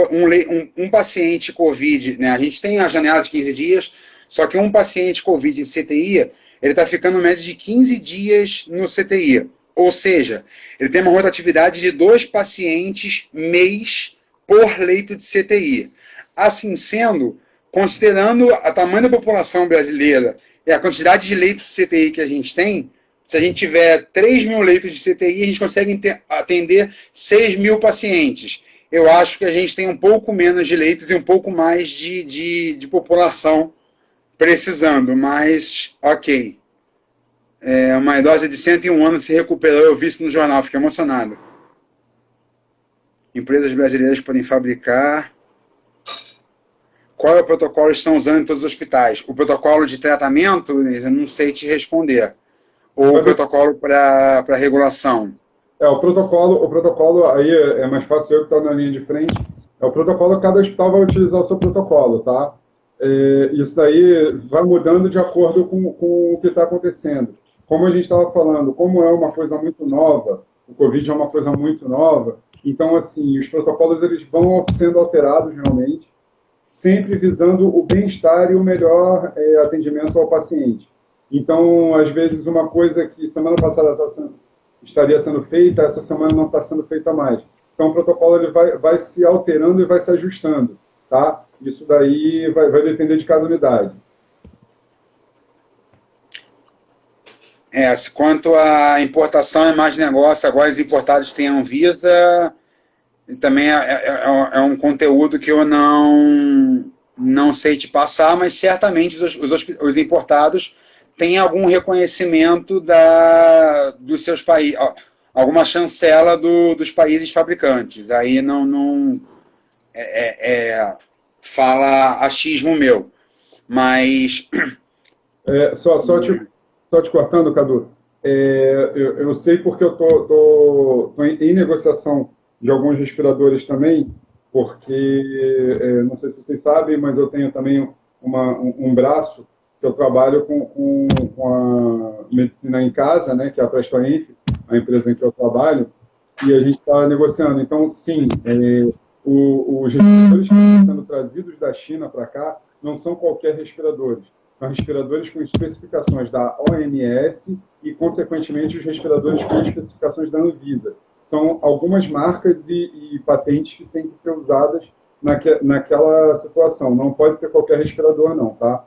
um paciente Covid, né? A gente tem a janela de 15 dias, só que um paciente Covid de CTI, ele está ficando em média de 15 dias no CTI. Ou seja, ele tem uma rotatividade de 2 pacientes mês por leito de CTI. Assim sendo, considerando o tamanho da população brasileira e a quantidade de leitos de CTI que a gente tem, se a gente tiver 3 mil leitos de CTI, a gente consegue atender 6 mil pacientes. Eu acho que a gente tem um pouco menos de leitos e um pouco mais de população precisando, mas ok. Uma idosa de 101 anos se recuperou, eu vi isso no jornal, fiquei emocionado. Empresas brasileiras podem fabricar... Qual é o protocolo que estão usando em todos os hospitais? O protocolo de tratamento, eu não sei te responder. Ou o protocolo para regulação? O protocolo aí é mais fácil eu que estou na linha de frente. O protocolo, cada hospital vai utilizar o seu protocolo, tá? Isso daí vai mudando de acordo com o que está acontecendo. Como a gente estava falando, como é uma coisa muito nova, o Covid é uma coisa muito nova, então, assim, os protocolos eles vão sendo alterados realmente, sempre visando o bem-estar e o melhor atendimento ao paciente. Então, às vezes, uma coisa que semana passada estaria sendo feita, essa semana não está sendo feita mais. Então, o protocolo ele vai se alterando e vai se ajustando, tá? Isso daí vai depender de cada unidade. Quanto à importação, é mais negócio. Agora, os importados têm a Anvisa... E também é um conteúdo que eu não sei te passar, mas certamente os importados têm algum reconhecimento dos seus países, alguma chancela dos países fabricantes. Aí não fala achismo meu. Mas... Só te cortando, Cadu. Eu sei porque eu tô em negociação de alguns respiradores também, porque, não sei se vocês sabem, mas eu tenho também um braço que eu trabalho com a medicina em casa, né, que é a Prestoenf, a empresa em que eu trabalho, e a gente está negociando. Então, sim, os respiradores que estão sendo trazidos da China para cá não são qualquer respiradores. São respiradores com especificações da OMS e, consequentemente, os respiradores com especificações da Anvisa. são algumas marcas e patentes que têm que ser usadas naquela situação. Não pode ser qualquer respirador, não, tá?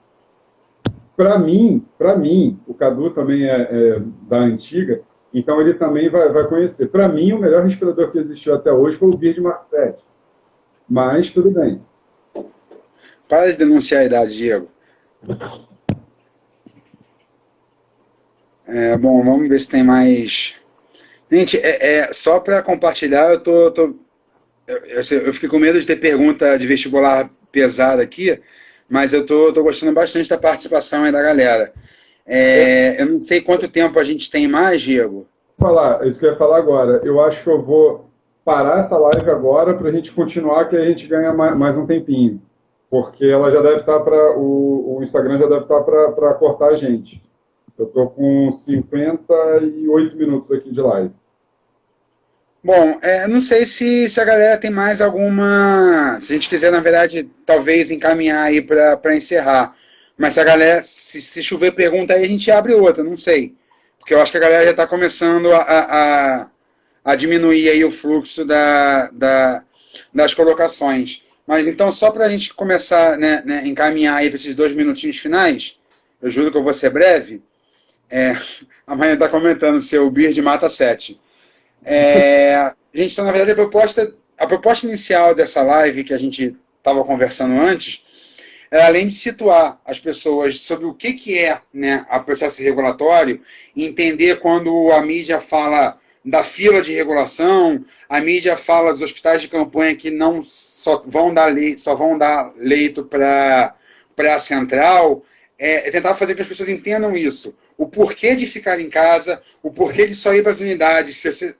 Para mim, o Cadu também é da antiga, então ele também vai conhecer. Para mim, o melhor respirador que existiu até hoje foi o Bird Mark 7. Mas tudo bem. Para de denunciar a idade, Diego. Bom, vamos ver se tem mais. Gente, só para compartilhar, eu fiquei com medo de ter pergunta de vestibular pesada aqui, mas eu tô gostando bastante da participação aí da galera. Eu não sei quanto tempo a gente tem mais, Diego. Isso que eu ia falar agora. Eu acho que eu vou parar essa live agora para a gente continuar, que a gente ganha mais um tempinho. Porque ela já deve estar para. O Instagram já deve estar para cortar a gente. Eu estou com 58 minutos aqui de live. Bom, não sei se a galera tem mais alguma. Se a gente quiser, na verdade, talvez encaminhar aí para encerrar. Mas se a galera, se chover pergunta aí, a gente abre outra, não sei. Porque eu acho que a galera já está começando a diminuir aí o fluxo das colocações. Mas então, só para a gente começar, né, encaminhar aí para esses 2 minutinhos finais, eu juro que eu vou ser breve. A Maria está comentando, seu Bird mata 7. Gente, então, na verdade, a proposta inicial dessa live que a gente estava conversando antes, além de situar as pessoas sobre o que é, né, o processo regulatório, entender quando a mídia fala da fila de regulação, a mídia fala dos hospitais de campanha que não só vão dar leito para a central, tentar fazer com que as pessoas entendam isso. O porquê de ficar em casa, o porquê de só ir para as unidades, se você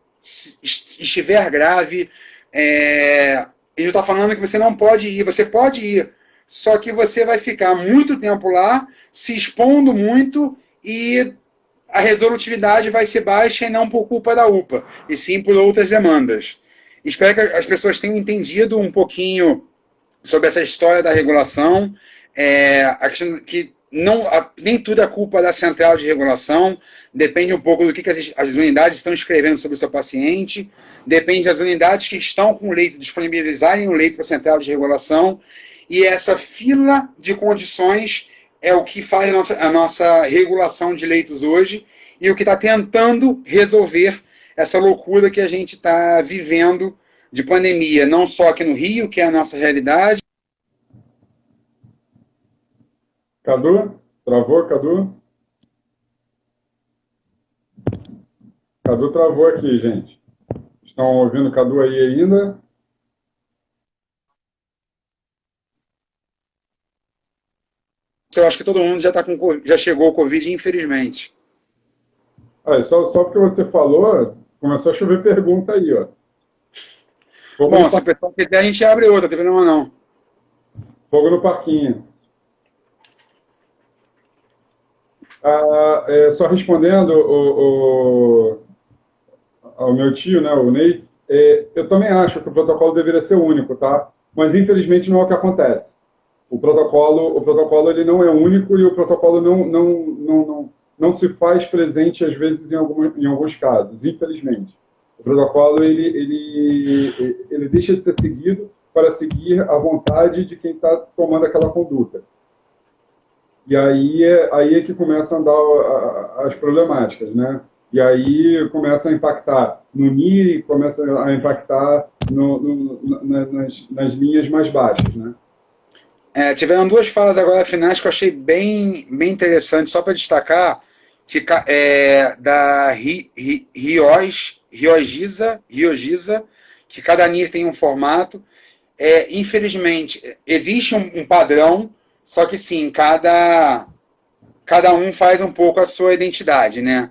estiver grave. Ele está falando que você não pode ir, você pode ir, só que você vai ficar muito tempo lá, se expondo muito, e a resolutividade vai ser baixa, e não por culpa da UPA, e sim por outras demandas. Espero que as pessoas tenham entendido um pouquinho sobre essa história da regulação, a questão que nem tudo é culpa da central de regulação, depende um pouco do que as unidades estão escrevendo sobre o seu paciente, depende das unidades que estão com o leito, disponibilizarem o leito para a central de regulação, e essa fila de condições é o que faz a nossa regulação de leitos hoje, e o que está tentando resolver essa loucura que a gente está vivendo de pandemia, não só aqui no Rio, que é a nossa realidade. Cadu? Travou, Cadu? Cadu travou aqui, gente. Estão ouvindo o Cadu aí ainda? Eu acho que todo mundo já chegou o Covid, infelizmente. Só porque você falou, começou a chover pergunta aí, ó. Bom, se o pessoal quiser, a gente abre outra, não tem problema não. Fogo no parquinho. Só respondendo ao meu tio, né, o Ney, eu também acho que o protocolo deveria ser único, tá? Mas infelizmente não é o que acontece. O protocolo ele não é único, e o protocolo não se faz presente às vezes em alguns casos, infelizmente. O protocolo ele deixa de ser seguido para seguir a vontade de quem está tomando aquela conduta. E aí é que começam a dar as problemáticas, né? E aí começa a impactar no NIR, começa a impactar nas linhas mais baixas, né? Tiveram 2 falas agora finais que eu achei bem interessante, só para destacar, que da Riogiza, que cada NIR tem um formato. Infelizmente, existe um padrão, só que sim, cada um faz um pouco a sua identidade, né?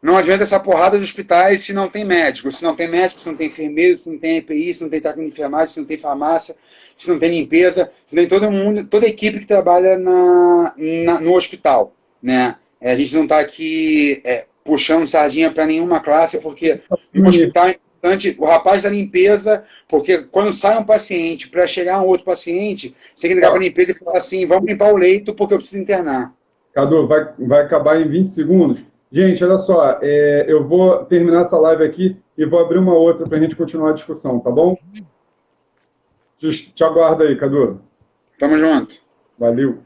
Não adianta essa porrada de hospitais se não tem médico. Se não tem médico, se não tem enfermeiro, se não tem EPI, se não tem técnico de enfermagem, se não tem farmácia, se não tem limpeza, se não tem todo mundo, toda a equipe que trabalha no hospital, né? A gente não está aqui puxando sardinha para nenhuma classe, porque no hospital é importante o rapaz da limpeza, porque quando sai um paciente, para chegar um outro paciente, você tem que ligar para a limpeza e falar assim, vamos limpar o leito porque eu preciso internar. Cadu, vai acabar em 20 segundos. Gente, olha só, eu vou terminar essa live aqui e vou abrir uma outra para a gente continuar a discussão, tá bom? Te aguardo aí, Cadu. Tamo junto. Valeu.